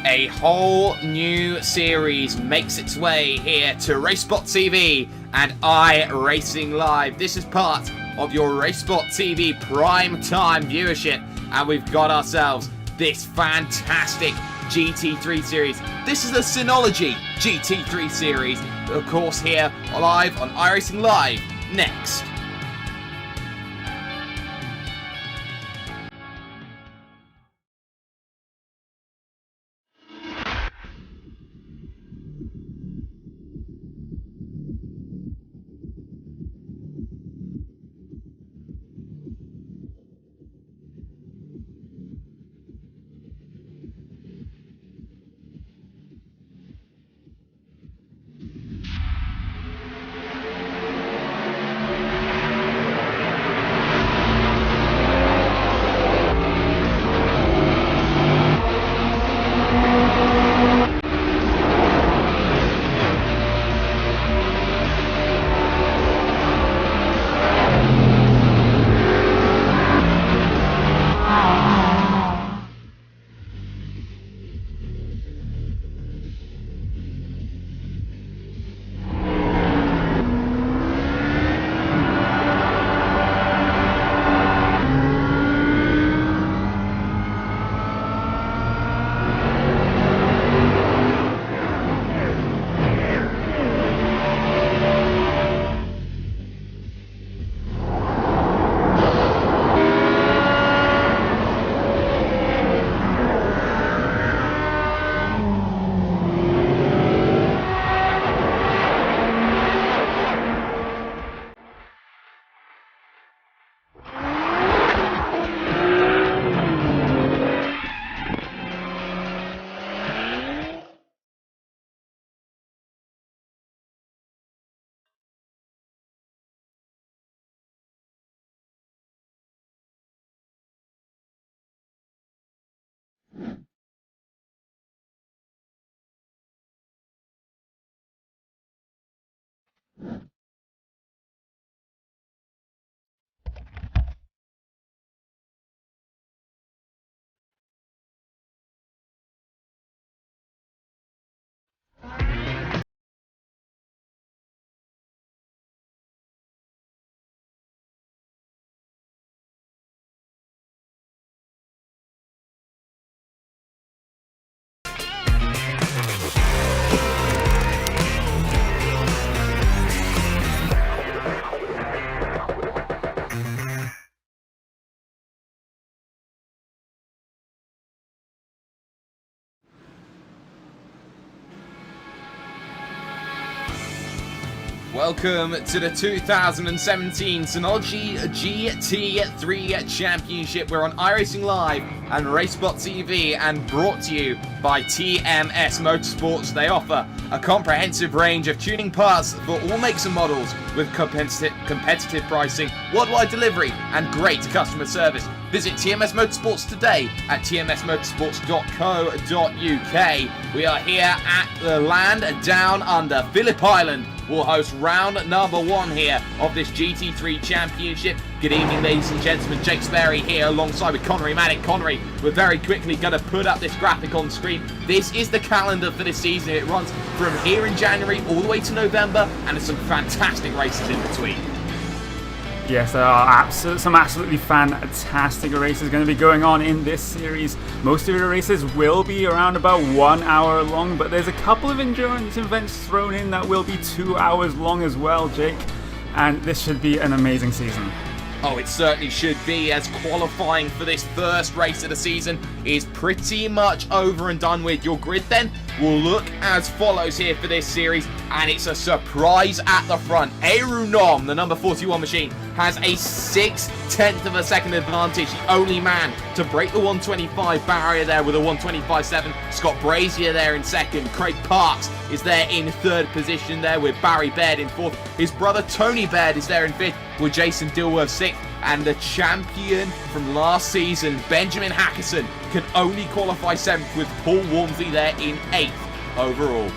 A whole new series makes its way here to RaceSpotTV and iRacingLive. This is part of your RaceSpotTV prime time viewership, and we've got ourselves this fantastic GT3 series. This is the Synology GT3 series, of course, here live on iRacingLive next. Welcome to the 2017 Synology GT3 Championship. We're on iRacingLive and RaceSpotTV and brought to you by TMS Motorsports. They offer a comprehensive range of tuning parts for all makes and models with competitive pricing, worldwide delivery and great customer service. Visit TMS Motorsports today at tmsmotorsports.co.uk. We are here at the land down under. Phillip Island will host round number 1 here of this GT3 Championship. Good evening, ladies and gentlemen. Jake Sperry here alongside with Connery Maddock. Connery, we're very quickly going to put up this graphic on screen. This is the calendar for this season. It runs from here in January all the way to November, and there's some fantastic races in between. Yes, there are some absolutely fantastic races going to be going on in this series. Most of the races will be around about 1 hour long, but there's a couple of endurance events thrown in that will be 2 hours long as well, Jake. And this should be an amazing season. Oh, it certainly should be, as qualifying for this first race of the season is pretty much over and done with. Your grid then will look as follows here for this series, and it's a surprise at the front. Nom, the number 41 machine, has a 6/10 of a second advantage. The only man to break the 125 barrier there with a 125.7. Scott Brazier there in second. Craig Parks is there in third position there with Barry Baird in fourth. His brother Tony Baird is there in fifth with Jason Dilworth sixth. And the champion from last season, Benjamin Hackerson, can only qualify 7th with Paul Wormsley there in 8th overall.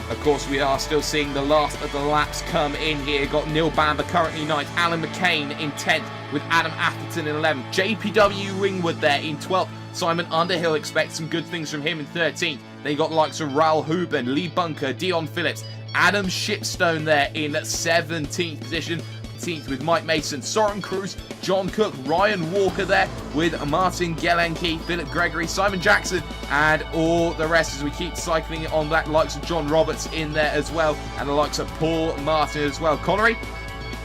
Of course, we are still seeing the last of the laps come in here. Got Neil Bamber currently 9th, Alan McCain in 10th with Adam Atherton in 11th. JPW Ringwood there in 12th. Simon Underhill, expect some good things from him in 13th. Then you got the likes of Raoul Huben, Lee Bunker, Dion Phillips, Adam Shipstone there in 17th position. 18th with Mike Mason, Soren Cruz, John Cook, Ryan Walker there with Martin Gelenke, Philip Gregory, Simon Jackson, and all the rest as we keep cycling on that. Likes of John Roberts in there as well, and the likes of Paul Martin as well. Connery,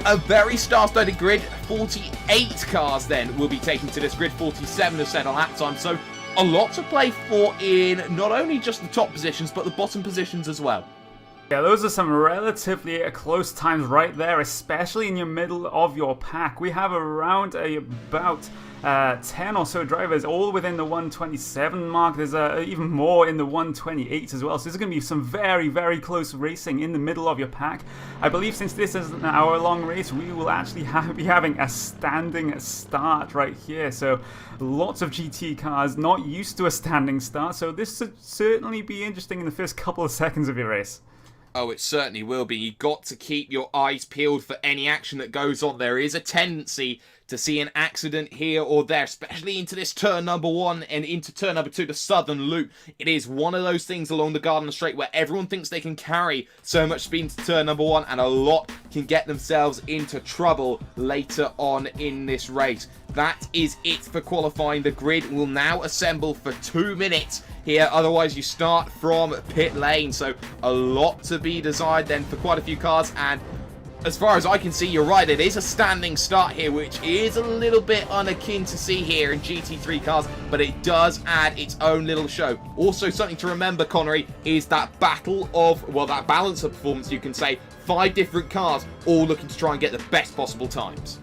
a very star-studded grid. 48 cars then will be taken to this grid, 47 have said on lap time, so a lot to play for in not only just the top positions, but the bottom positions as well. Yeah, those are some relatively close times right there, especially in your middle of your pack. We have around about 10 or so drivers all within the 127 mark. There's even more in the 128 as well. So there's going to be some very, very close racing in the middle of your pack. I believe since this is an hour-long race, we will actually be having a standing start right here. So lots of GT cars not used to a standing start. So this should certainly be interesting in the first couple of seconds of your race. Oh, it certainly will be. You've got to keep your eyes peeled for any action that goes on. There is a tendency to see an accident here or there, especially into this turn number 1 and into turn number 2, the southern loop. It is one of those things along the Gardner Straight where everyone thinks they can carry so much speed into turn number 1, and a lot can get themselves into trouble later on in this race. That is it for qualifying. The grid will now assemble for 2 minutes here, otherwise you start from pit lane. So a lot to be desired then for quite a few cars, and as far as I can see, you're right, it is a standing start here, which is a little bit unakin to see here in GT3 cars, but it does add its own little show. Also, something to remember, Connery, is that battle of, well, that balance of performance, you can say. 5 different cars all looking to try and get the best possible times.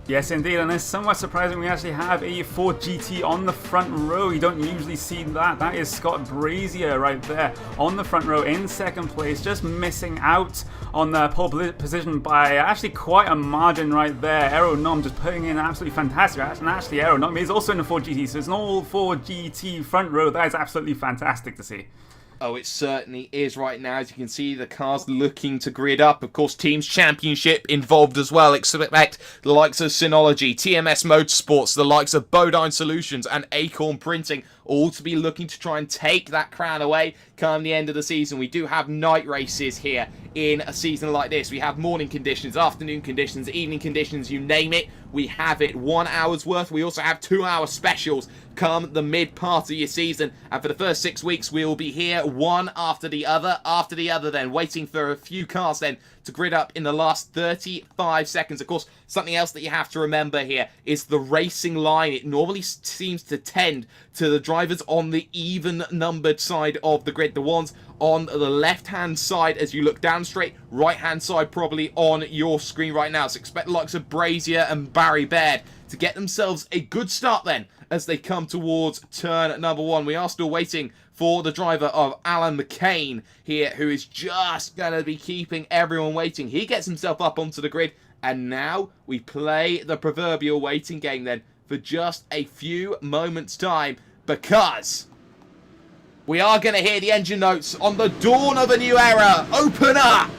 Yes, indeed, and it's somewhat surprising we actually have a Ford GT on the front row. You don't usually see that. That is Scott Brazier right there on the front row in second place, just missing out on the pole position by actually quite a margin right there. Aero Nom just putting in absolutely fantastic. And actually, Aero Nom is also in the Ford GT, so it's an all Ford GT front row. That is absolutely fantastic to see. Oh, it certainly is right now. As you can see, the cars looking to grid up. Of course, Teams Championship involved as well. Expect the likes of Synology, TMS Motorsports, the likes of Bodine Solutions and Acorn Printing, all to be looking to try and take that crown away come the end of the season. We do have night races here in a season like this. We have morning conditions, afternoon conditions, evening conditions, you name it. We have it 1 hour's worth. We also have 2-hour specials come the mid part of your season. And for the first 6 weeks, we will be here one after the other then, waiting for a few cars then to grid up in the last 35 seconds. Of course, something else that you have to remember here is the racing line. It normally seems to tend to the drivers on the even numbered side of the grid, the ones on the left-hand side as you look down straight, right-hand side probably on your screen right now. So expect the likes of Brazier and Barry Baird to get themselves a good start then as they come towards turn number 1. We are still waiting for the driver of Alan McCain here, who is just going to be keeping everyone waiting. He gets himself up onto the grid, and now we play the proverbial waiting game then for just a few moments' time, because we are going to hear the engine notes on the dawn of a new era open up.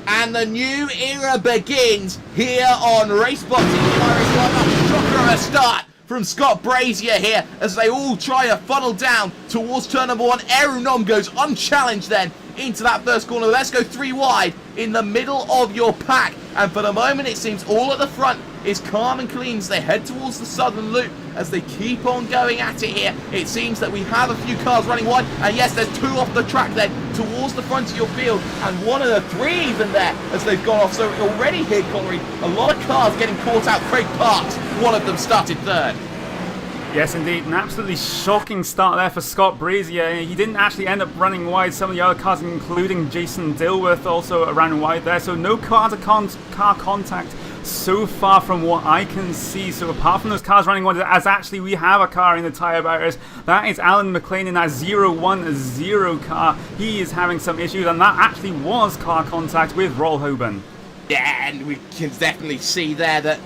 And the new era begins here on RaceSpotTV. A shocker of a start from Scott Brazier here as they all try to funnel down towards turn number 1. Aero Nom goes unchallenged then into that first corner. Let's go 3 wide in the middle of your pack. And for the moment, it seems all at the front is calm and clean as they head towards the southern loop as they keep on going at it here. It seems that we have a few cars running wide, and yes, there's 2 off the track then towards the front of your field, and 1 of the 3 even there as they've gone off. So already here, Connery, a lot of cars getting caught out. Craig Parks, one of them, started 3rd. Yes, indeed. An absolutely shocking start there for Scott Brazier. He didn't actually end up running wide. Some of the other cars, including Jason Dilworth, also ran wide there. So no car contact so far from what I can see. So apart from those cars running wide, as actually we have a car in the tyre barriers, that is Alan McLean in that 010 car. He is having some issues, and that actually was car contact with Raoul Huben. Yeah, and we can definitely see there that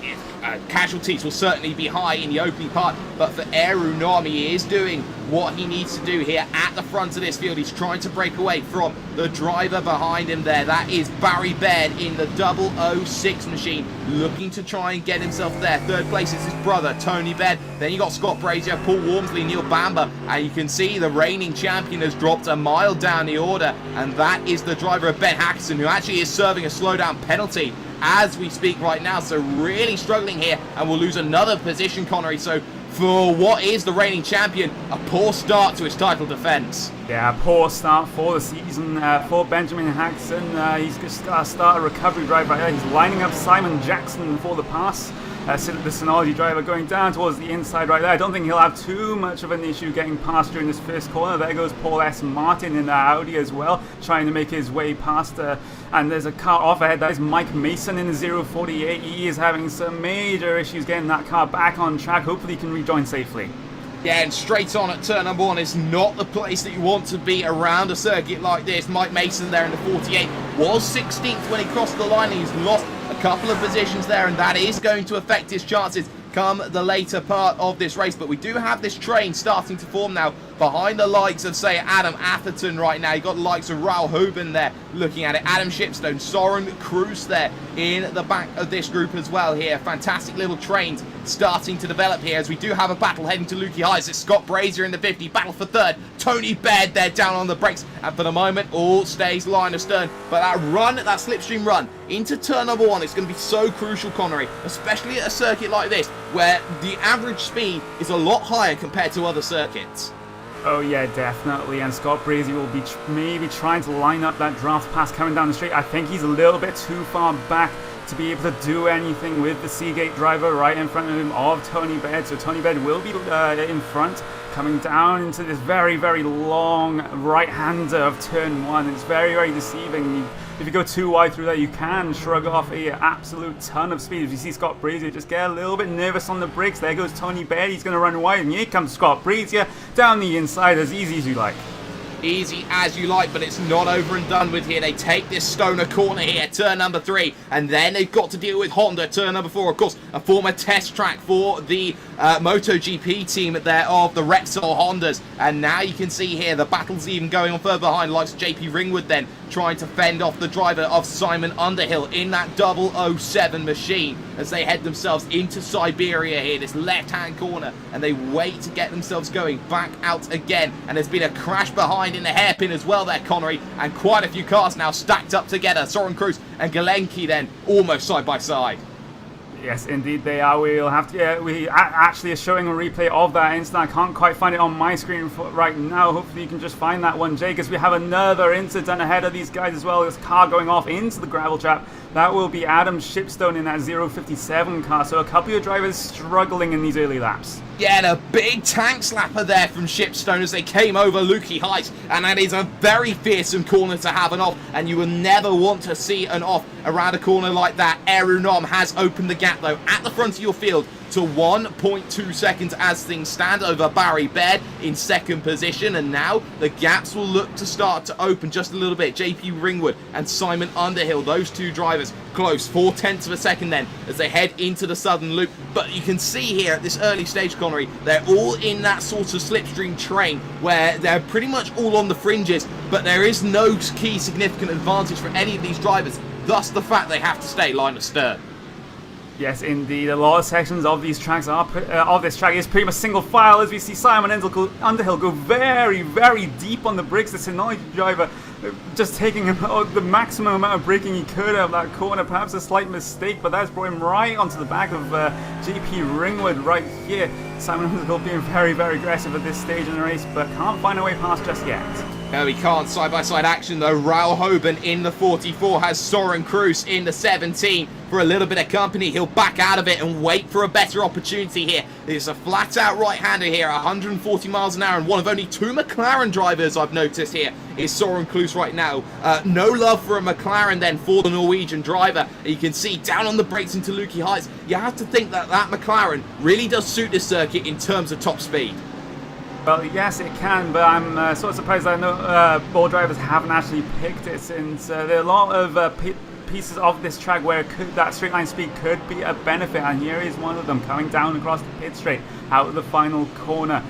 casualties will certainly be high in the opening part, but for Aero Nom, he is doing what he needs to do here at the front of this field. He's trying to break away from the driver behind him there. That is Barry Baird in the 006 machine, looking to try and get himself there. Third place is his brother, Tony Baird. Then you got Scott Brazier, Paul Wormsley, Neil Bamber, and you can see the reigning champion has dropped a mile down the order, and that is the driver of Ben Hackerson, who actually is serving a slowdown penalty as we speak right now. So really struggling here, and will lose another position, Connery. So for what is the reigning champion, a poor start to his title defence. Yeah, poor start for the season for Benjamin Hackerson. He's just got to start a recovery drive right there. He's lining up Simon Jackson for the pass. The Synology driver going down towards the inside right there. I don't think he'll have too much of an issue getting past during this first corner. There goes Paul S. Martin in the Audi as well, trying to make his way past. And there's a car off ahead. That is Mike Mason in the 048. He is having some major issues getting that car back on track. Hopefully he can rejoin safely. Yeah, and straight on at turn number 1 is not the place that you want to be around a circuit like this. Mike Mason there in the 48 was 16th when he crossed the line. He's lost a couple of positions there, and that is going to affect his chances come the later part of this race. But we do have this train starting to form now behind the likes of, say, Adam Atherton right now. You've got the likes of Raul Hoban there looking at it. Adam Shipstone, Soren Kroos there in the back of this group as well here. Fantastic little trains starting to develop here as we do have a battle heading to Lukey Heights. It's Scott Brazier in the 50, battle for third. Tony Baird there down on the brakes, and for the moment all stays line astern. But that run, that slipstream run into turn number 1, it's going to be so crucial, Connery, especially at a circuit like this where the average speed is a lot higher compared to other circuits. Oh yeah, definitely, and Scott Brazier will be maybe trying to line up that draft pass coming down the straight. I think he's a little bit too far back to be able to do anything with the Seagate driver right in front of him of Tony Baird. So Tony Baird will be in front, coming down into this very, very long right-hander of turn 1. It's very, very deceiving. If you go too wide through there, you can shrug off a absolute ton of speed. If you see Scott Brazier just get a little bit nervous on the brakes, there goes Tony Baird. He's going to run wide, and here comes Scott Brazier down the inside as easy as you like. Easy as you like, but it's not over and done with here. They take this Stoner corner here, turn number 3, and then they've got to deal with Honda, turn number 4, of course, a former test track for the MotoGP team there of the Repsol Hondas. And now you can see here the battle's even going on further behind, likes JP Ringwood then trying to fend off the driver of Simon Underhill in that 007 machine as they head themselves into Siberia here, this left-hand corner, and they wait to get themselves going back out again. And there's been a crash behind in the hairpin as well there, Connery, and quite a few cars now stacked up together. Soren Kroos and Galenki then almost side by side. Yes, indeed they are. We'll have to. We actually are showing a replay of that incident. I can't quite find it on my screen right now. Hopefully you can just find that one, Jay, because we have another incident ahead of these guys as well. This car going off into the gravel trap. That will be Adam Shipstone in that 057 car. So a couple of drivers struggling in these early laps. Yeah, and a big tank slapper there from Shipstone as they came over Lukey Heights, and that is a very fearsome corner to have an off, and you will never want to see an off around a corner like that. Aeronom has opened the gap though at the front of your field to 1.2 seconds as things stand over Barry Baird in second position, and now the gaps will look to start to open just a little bit. JP Ringwood and Simon Underhill, those two drivers close, 0.4 of a second then as they head into the southern loop. But you can see here at this early stage, Connery, they're all in that sort of slipstream train where they're pretty much all on the fringes, but there is no key significant advantage for any of these drivers, thus the fact they have to stay line astern. Yes, indeed. A lot of sections of these tracks of this track is pretty much single file as we see Simon Underhill go very, very deep on the brakes. The Synology driver just taking the maximum amount of braking he could out of that corner. Perhaps a slight mistake, but that's brought him right onto the back of JP Ringwood right here. Simon Underhill being very, very aggressive at this stage in the race, but can't find a way past just yet. No, he can't. Side-by-side action, though. Raul Hoban in the 44 has Soren Kroos in the 17 for a little bit of company. He'll back out of it and wait for a better opportunity here. There's a flat-out right-hander here, 140 miles an hour, and one of only two McLaren drivers I've noticed here is Soren Kroos right now. No love for a McLaren then for the Norwegian driver. You can see down on the brakes into Lukey Heights. You have to think that that McLaren really does suit this circuit in terms of top speed. Well, yes, it can, but I'm sort of surprised that no ball drivers haven't actually picked it, since there are a lot of pieces of this track where that straight line speed could be a benefit, and here is one of them coming down across the pit straight out of the final corner.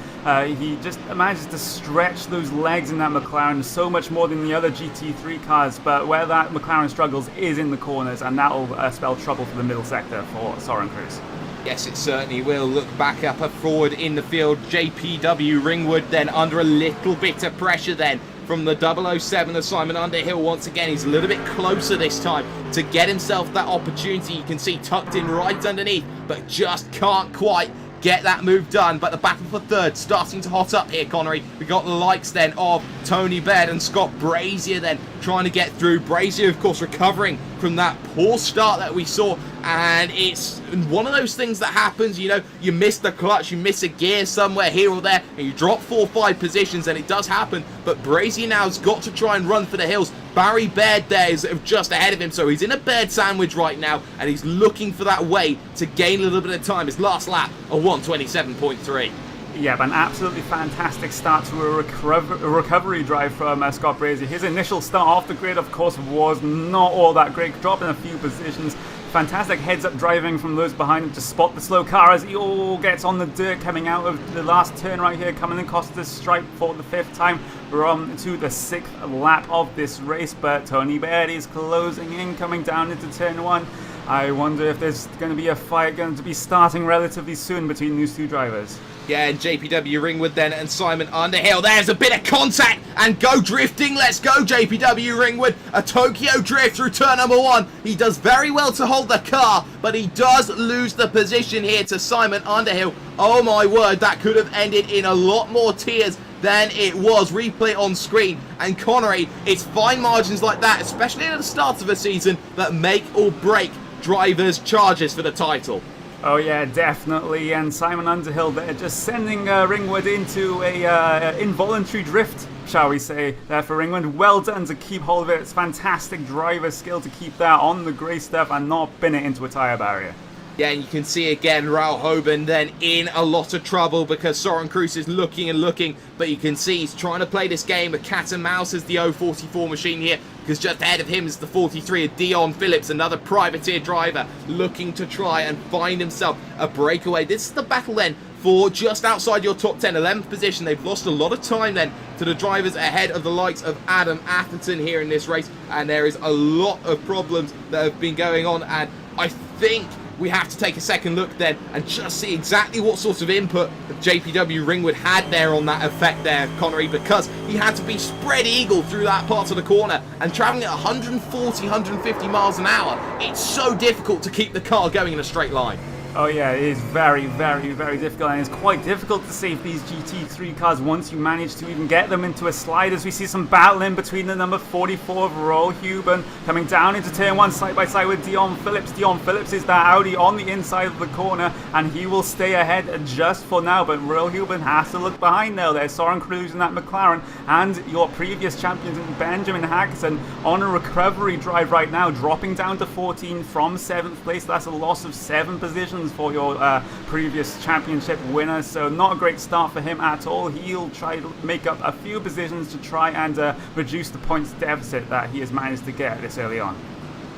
He just manages to stretch those legs in that McLaren so much more than the other GT3 cars, but where that McLaren struggles is in the corners, and that'll spell trouble for the middle sector for Soren Cruz. Yes, it certainly will. Look back up forward in the field. JPW Ringwood then under a little bit of pressure then from the 007 of Simon Underhill. Once again, he's a little bit closer this time to get himself that opportunity. You can see tucked in right underneath, but just can't quite get that move done. But the battle for third starting to hot up here, Connery. We got the likes then of Tony Baird and Scott Brazier then trying to get through. Brazier, of course, recovering from that poor start that we saw, and it's one of those things that happens, you know, you miss the clutch, you miss a gear somewhere here or there, and you drop 4 or 5 positions, and it does happen. But Brazier now has got to try and run for the hills. Barry Baird there is just ahead of him, so he's in a Baird sandwich right now, and he's looking for that way to gain a little bit of time. His last lap, a 1:27.3. Yeah, but an absolutely fantastic start to a recovery drive from Scott Brazier. His initial start off the grid, of course, was not all that great, dropping a few positions. Fantastic heads-up driving from those behind him to spot the slow car as he gets on the dirt coming out of the last turn right here, coming across the stripe for the 5th time. We're on to the 6th lap of this race, but Tony Baird is closing in, coming down into turn 1. I wonder if there's going to be a fight going to be starting relatively soon between these two drivers. Yeah, and JPW Ringwood then and Simon Underhill. There's a bit of contact and go drifting. Let's go, JPW Ringwood. A Tokyo drift through turn number 1. He does very well to hold the car, but he does lose the position here to Simon Underhill. Oh my word, that could have ended in a lot more tears than it was. Replay on screen. And Connery, it's fine margins like that, especially at the start of a season, that make or break drivers' charges for the title. Oh yeah, definitely, and Simon Underhill there just sending Ringwood into a involuntary drift, shall we say, there for Ringwood. Well done to keep hold of it. It's fantastic driver skill to keep that on the grey stuff and not bin it into a tyre barrier. Yeah, and you can see again Raul Hoban then in a lot of trouble because Soren Cruz is looking and looking, but you can see he's trying to play this game of cat and mouse as the 044 machine here, because just ahead of him is the 43 of Dion Phillips, another privateer driver looking to try and find himself a breakaway. This is the battle then for just outside your top 10, 11th position. They've lost a lot of time then to the drivers ahead of the likes of Adam Atherton here in this race, and there is a lot of problems that have been going on, and I think we have to take a second look then and just see exactly what sort of input JPW Ringwood had there on that effect there, Connery, because he had to be spread eagle through that part of the corner and travelling at 140, 150 miles an hour. It's so difficult to keep the car going in a straight line. Oh yeah, it is very, very, very difficult, and it's quite difficult to save these GT3 cars once you manage to even get them into a slide, as we see some battling between the number 44 of Royal Huben coming down into turn 1 side by side with Dion Phillips. Dion Phillips is that Audi on the inside of the corner, and he will stay ahead just for now, but Royal Huben has to look behind now. There's Soren Cruz in that McLaren, and your previous champions Benjamin Hackson on a recovery drive right now, dropping down to 14 from 7th place. That's a loss of 7 positions for your previous championship winner, so not a great start for him at all. He'll try to make up a few positions to try and reduce the points deficit that he has managed to get this early on.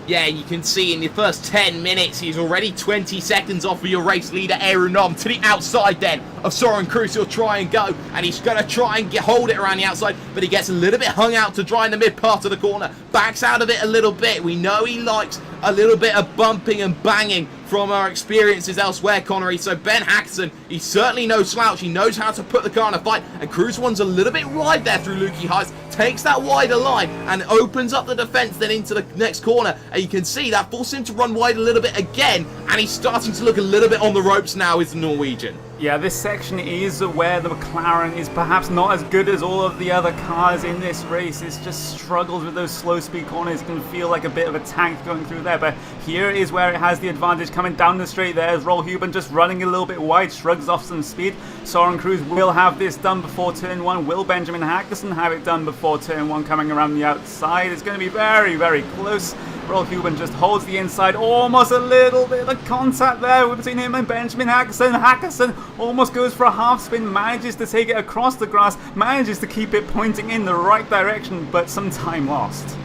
Yeah, you can see in the first 10 minutes, he's already 20 seconds off of your race leader, Aaron Nom, to the outside then of Soren Cruz. He'll try and go, and he's going to try and hold it around the outside, but he gets a little bit hung out to dry in the mid part of the corner. Backs out of it a little bit. We know he likes a little bit of bumping and banging from our experiences elsewhere, Connery. So Ben Hackson, he's certainly no slouch. He knows how to put the car in a fight, and Cruz one's a little bit wide there through Lukey Heights, takes that wider line and opens up the defence then into the next corner, and you can see that forces him to run wide a little bit again, and he's starting to look a little bit on the ropes now as the Norwegian. Yeah, this section is where the McLaren is perhaps not as good as all of the other cars in this race. It just struggles with those slow speed corners. It can feel like a bit of a tank going through there, but here is where it has the advantage. Coming down the straight, there's Roll Huben just running a little bit wide, shrugs off some speed. Soren Cruz will have this done before turn 1. Will Benjamin Hackson have it done before turn 1 coming around the outside? It's going to be very, very close. Roll Huben just holds the inside, almost a little bit of contact there between him and Benjamin Hackson. Hackson almost goes for a half spin, manages to take it across the grass, manages to keep it pointing in the right direction, but some time lost.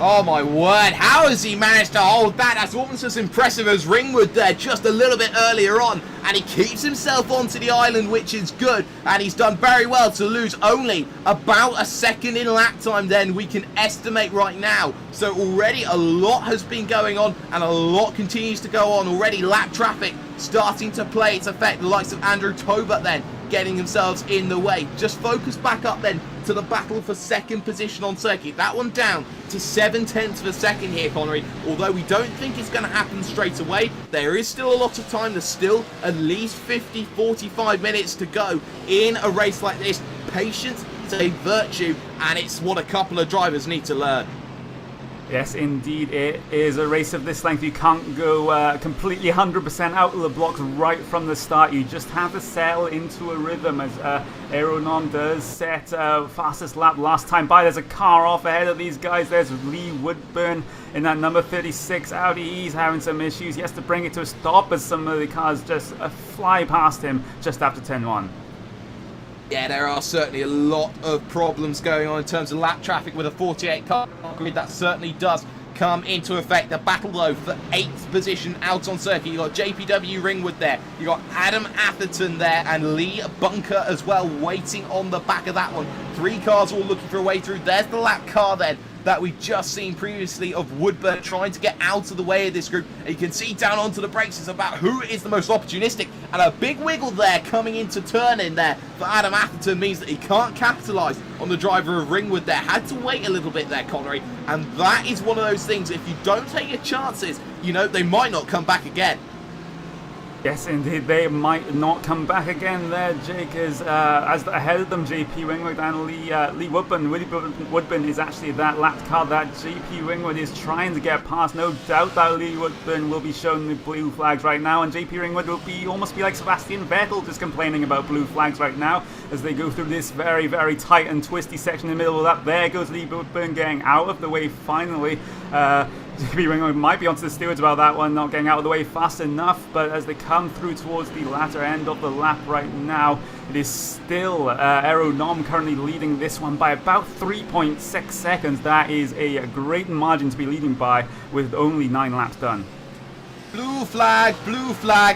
Oh my word, how has he managed to hold that? That's almost as impressive as Ringwood there just a little bit earlier on. And he keeps himself onto the island, which is good. And he's done very well to lose only about a second in lap time then we can estimate right now. So already a lot has been going on and a lot continues to go on. Already lap traffic starting to play its effect. The likes of Andrew Tobert then getting themselves in the way. Just focus back up then to the battle for second position on circuit. That one down to 0.7 of a second here, Connery. Although we don't think it's going to happen straight away, there is still a lot of time. There's still at least 50-45 minutes to go in a race like this. Patience is a virtue, and it's what a couple of drivers need to learn. Yes, indeed, it is a race of this length. You can't go completely 100% out of the blocks right from the start. You just have to settle into a rhythm as Aeronom does set fastest lap last time by. There's a car off ahead of these guys. There's Lee Woodburn in that number 36 Audi. He's having some issues. He has to bring it to a stop as some of the cars just fly past him just after 10-1. Yeah, there are certainly a lot of problems going on in terms of lap traffic with a 48 car grid. That certainly does come into effect. The battle, though, for 8th position out on circuit. You've got JPW Ringwood there. You've got Adam Atherton there and Lee Bunker as well waiting on the back of that one. 3 cars all looking for a way through. There's the lap car then that we've just seen previously of Woodburn trying to get out of the way of this group. And you can see down onto the brakes it's about who is the most opportunistic, and a big wiggle there coming into turn in there for Adam Atherton means that he can't capitalise on the driver of Ringwood there. Had to wait a little bit there, Connery, and that is one of those things, if you don't take your chances, you know, they might not come back again. Yes, indeed, they might not come back again there, Jake, as ahead of them, JP Ringwood and Lee Woodburn. Woodburn is actually that lap car that JP Ringwood is trying to get past. No doubt that Lee Woodburn will be showing the blue flags right now, and JP Ringwood will almost be like Sebastian Vettel, just complaining about blue flags right now as they go through this very, very tight and twisty section in the middle of that. There goes Lee Woodburn getting out of the way finally. JP Ringwood might be onto the stewards about that one, not getting out of the way fast enough, but as they come through towards the latter end of the lap right now, it is still Aeronom currently leading this one by about 3.6 seconds. That is a great margin to be leading by with only 9 laps done. Blue flag,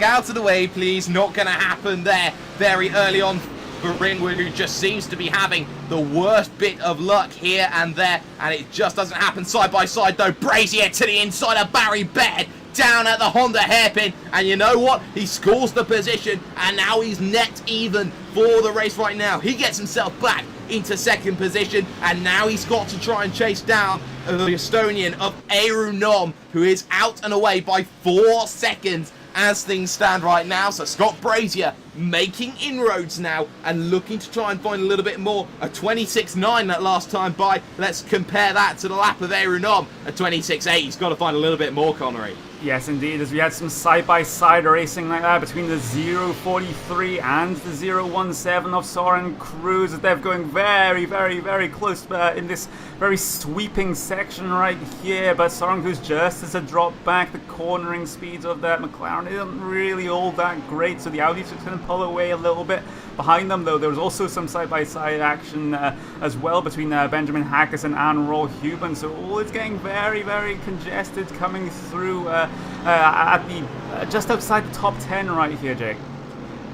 out of the way please. Not going to happen there very early on for Ringwood, who just seems to be having the worst bit of luck here and there, and it just doesn't happen side by side though. Brazier to the inside of Barry Baird, down at the Honda hairpin, and you know what? He scores the position, and now he's net even for the race right now. He gets himself back into second position, and now he's got to try and chase down the Estonian of Aeronom, who is out and away by 4 seconds as things stand right now. So Scott Brazier making inroads now and looking to try and find a little bit more. A 26.9 that last time by. Let's compare that to the lap of Aeronom. A 26.8. He's got to find a little bit more, Connery. Yes, indeed, as we had some side-by-side racing like that between the 0.43 and the 0.17 of Soren Cruz, as they're going very, very, very close in this very sweeping section right here. But Soren Cruz just as a drop back. The cornering speeds of that McLaren isn't really all that great, so the Audi's just going to pull away a little bit. Behind them, though, there was also some side-by-side action as well between Benjamin Hackus and Anne Roll Huben. So all is getting very, very congested coming through at the just outside the top 10 right here, Jake.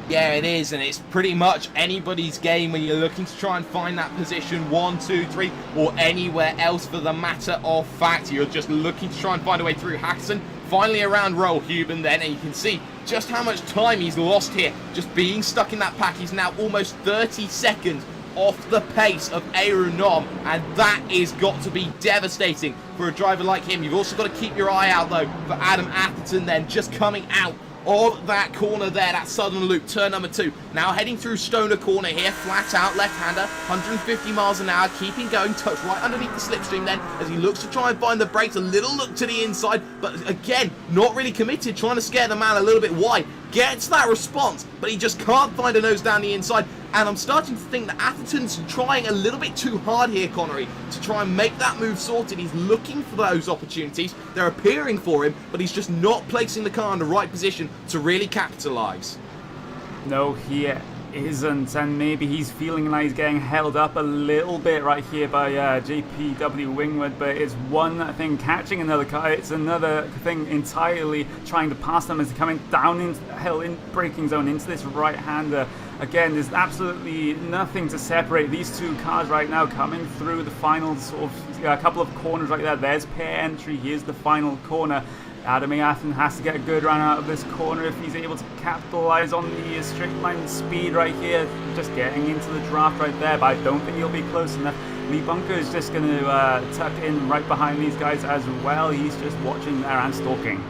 Yeah, it is, and it's pretty much anybody's game when you're looking to try and find that position 1, 2, 3, or anywhere else for the matter of fact. You're just looking to try and find a way through Hackson. Finally around Roll Huben then, and you can see just how much time he's lost here, just being stuck in that pack. He's now almost 30 seconds off the pace of Aeronom, and that is got to be devastating for a driver like him. You've also got to keep your eye out though for Adam Atherton then, just coming out of that corner there, that southern loop, turn number 2. Now heading through Stoner Corner here, flat out left-hander, 150 miles an hour, keeping going, touch right underneath the slipstream then, as he looks to try and find the brakes, a little look to the inside, but again, not really committed, trying to scare the man a little bit wide. Gets that response, but he just can't find a nose down the inside. And I'm starting to think that Atherton's trying a little bit too hard here, Connery, to try and make that move sorted. He's looking for those opportunities. They're appearing for him, but he's just not placing the car in the right position to really capitalise. No, he isn't, and maybe he's feeling like he's getting held up a little bit right here by JPW Wingwood, but it's one thing catching another car, it's another thing entirely trying to pass them as they're coming down into hill in braking zone into this right-hander. Again, there's absolutely nothing to separate these two cars right now coming through the final sort of couple of corners right there. There's pair entry, here's the final corner. Adam Athen has to get a good run out of this corner if he's able to capitalize on the straight line speed right here. Just getting into the draft right there, but I don't think he'll be close enough. Lee Bunker is just going to tuck in right behind these guys as well. He's just watching there and stalking.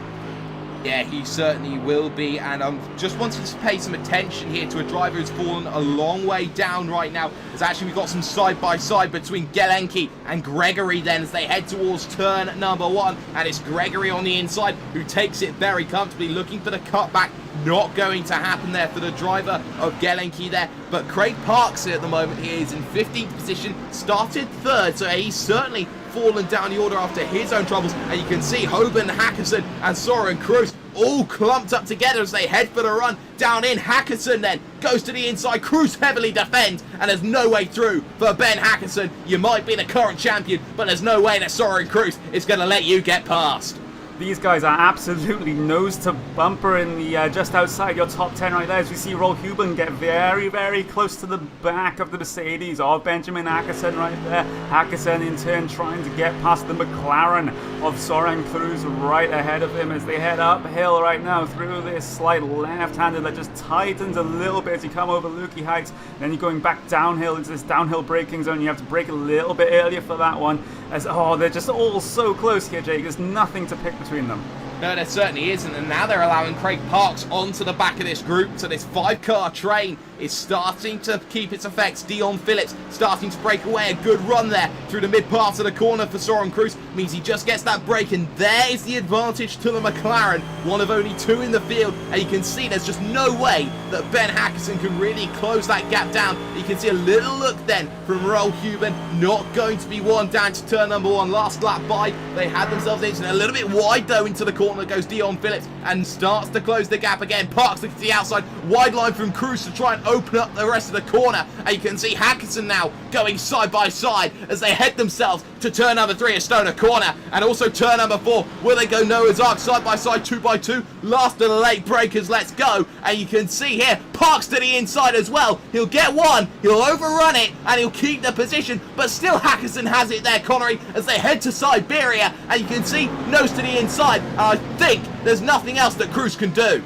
Yeah, he certainly will be, and I'm just wanting to pay some attention here to a driver who's fallen a long way down right now. As actually we've got some side-by-side between Gelenki and Gregory then as they head towards turn number 1, and it's Gregory on the inside who takes it very comfortably, looking for the cutback. Not going to happen there for the driver of Gelenki there, but Craig Parks at the moment, he is in 15th position, started 3rd, so he's certainly fallen down the order after his own troubles, and you can see Hoban Hackerson and Soren Kroos all clumped up together as they head for the run down in. Hackerson then goes to the inside, Kroos heavily defends, and there's no way through for Ben Hackerson. You might be the current champion, but there's no way that Soren Kroos is going to let you get past. These guys are absolutely nose to bumper in the just outside your top 10 right there, as we see Roll Huben get very, very close to the back of the Mercedes of Benjamin Hackerson right there. Hackerson in turn trying to get past the McLaren of Soren Kroos right ahead of him as they head uphill right now through this slight left-hander that just tightens a little bit as you come over Lukey Heights. Then you're going back downhill into this downhill braking zone. You have to brake a little bit earlier for that one. As, oh, they're just all so close here, Jake. There's nothing to pick between them. No, there certainly isn't, and now they're allowing Craig Parks onto the back of this group, so this 5-car train is starting to keep its effects. Dion Phillips starting to break away, a good run there through the mid part of the corner for Soren Kroos, means he just gets that break, and there is the advantage to the McLaren, one of only 2 in the field, and you can see there's just no way that Ben Hackerson can really close that gap down. You can see a little look then from Roel Huben, not going to be one down to turn number 1, last lap by, they had themselves in a little bit wide though into the corner goes Dion Phillips and starts to close the gap again. Parks looks to the outside, wide line from Kroos to try and open up the rest of the corner, and you can see Hackerson now going side by side as they head themselves to turn number 3 at Stoner Corner, and also turn number 4. Will they go Noah's Ark side by side, 2 by 2? Last of the late breakers, let's go. And you can see here Parks to the inside as well. He'll get one, he'll overrun it, and he'll keep the position, but still Hackerson has it there, Connery, as they head to Siberia, and you can see nose to the inside. I think there's nothing else that Kroos can do.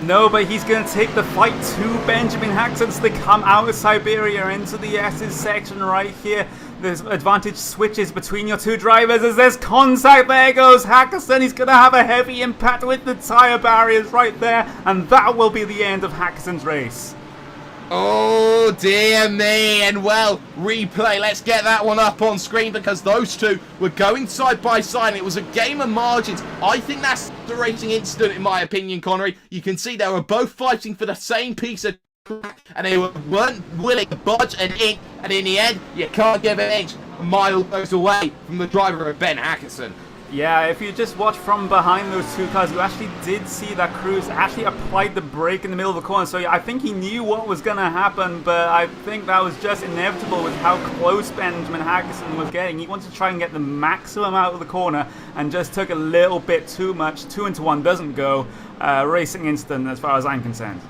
No, but he's going to take the fight to Benjamin Hackerson as they come out of Siberia into the S's section right here. There's advantage switches between your two drivers as there's contact. There goes Hackerson. He's going to have a heavy impact with the tyre barriers right there, and that will be the end of Hackerson's race. Oh dear me, and well, replay, let's get that one up on screen because those two were going side by side and it was a game of margins. I think that's the racing incident in my opinion, Connery. You can see they were both fighting for the same piece of track and they weren't willing to budge an inch, and in the end, you can't give an inch a mile goes away from the driver of Ben Hackerson. Yeah, if you just watch from behind those two cars, you actually did see that Kroos actually applied the brake in the middle of the corner. So I think he knew what was going to happen, but I think that was just inevitable with how close Benjamin Hackerson was getting. He wanted to try and get the maximum out of the corner and just took a little bit too much. 2 into 1 doesn't go. Racing instant as far as I'm concerned.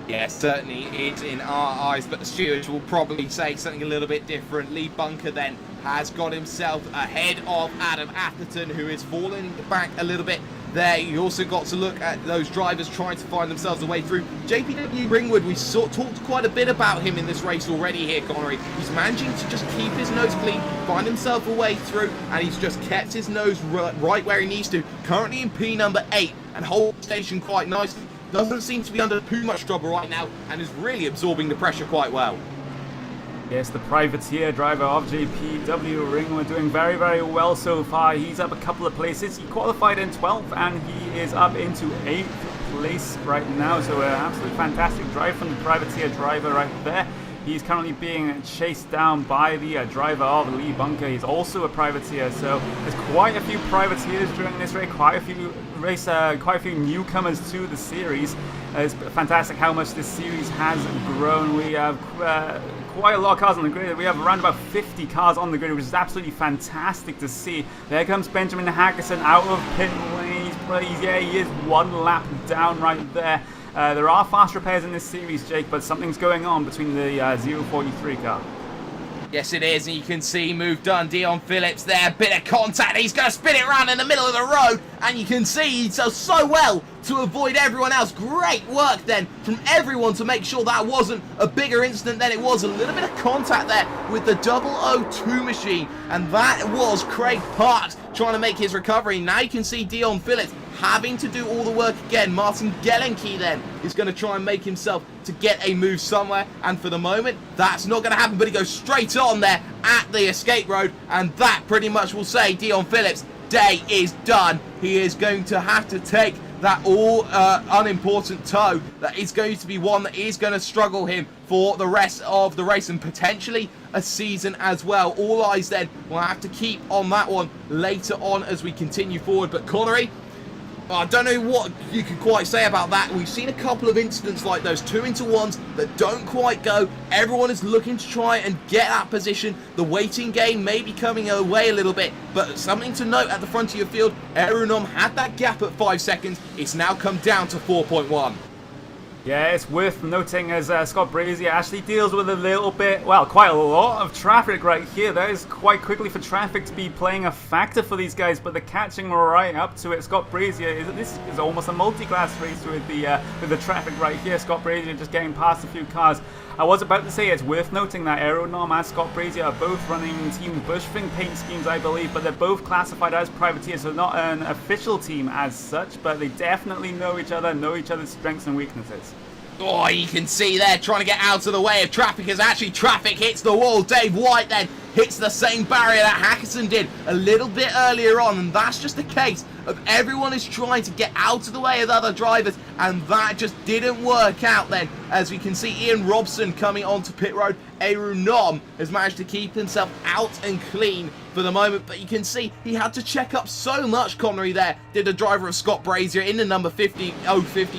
Yeah, certainly it's in our eyes, but the stewards will probably say something a little bit different. Lee Bunker then has got himself ahead of Adam Atherton, who is falling back a little bit there. You also got to look at those drivers trying to find themselves a way through. JPW Ringwood, we talked quite a bit about him in this race already here, Connery. He's managing to just keep his nose clean, find himself a way through, and he's just kept his nose right where he needs to. Currently in P number 8 and hold station quite nicely. Doesn't seem to be under too much trouble right now and is really absorbing the pressure quite well. Yes, the privateer driver of JPW Ringwood doing very, very well so far. He's up a couple of places. He qualified in 12th and he is up into 8th place right now. So an absolutely fantastic drive from the privateer driver right there. He's currently being chased down by the driver of Lee Bunker. He's also a privateer, so there's quite a few privateers during this race, quite a few newcomers to the series. It's fantastic how much this series has grown. We have quite a lot of cars on the grid. We have around about 50 cars on the grid, which is absolutely fantastic to see. There comes Benjamin Hackerson out of pit lane. He is one lap down right there. There are fast repairs in this series, Jake, but something's going on between the 043 car. Yes, it is, and you can see move done. Dion Phillips there, bit of contact. He's going to spin it around in the middle of the road, and you can see he does so well to avoid everyone else. Great work then from everyone to make sure that wasn't a bigger incident than it was. A little bit of contact there with the 002 machine, and that was Craig Parks trying to make his recovery. Now you can see Dion Phillips having to do all the work again. Martin Gelenke then is going to try and make himself to get a move somewhere, and for the moment that's not going to happen, but he goes straight on there at the escape road, and that pretty much will say Dion Phillips' day is done. He is going to have to take that all unimportant tow. That is going to be one that is going to struggle him for the rest of the race and potentially a season as well. All eyes then will have to keep on that one later on as we continue forward. But Connery, I don't know what you can quite say about that. We've seen a couple of incidents like those 2-into-1s that don't quite go. Everyone is looking to try and get that position. The waiting game may be coming away a little bit, but something to note at the front of your field, Aeronom had that gap at 5 seconds. It's now come down to 4.1. Yeah, it's worth noting as Scott Brazier actually deals with a little bit, well, quite a lot of traffic right here. That is quite quickly for traffic to be playing a factor for these guys, but they're catching right up to it. Scott Brazier, this is almost a multi-class race with the traffic right here. Scott Brazier just getting past a few cars. I was about to say it's worth noting that Aeronom and Scott Brazier are both running Team Bushfing paint schemes, I believe, but they're both classified as privateers, so not an official team as such, but they definitely know each other, know each other's strengths and weaknesses. Oh, you can see there trying to get out of the way of traffic as actually traffic hits the wall. Dave White then hits the same barrier that Hackerson did a little bit earlier on, and that's just a case of everyone is trying to get out of the way of other drivers, and that just didn't work out then. As we can see Ian Robson coming onto pit road, Aeronom has managed to keep himself out and clean for the moment, but you can see he had to check up so much. Connery there did the driver of Scott Brazier in the number 50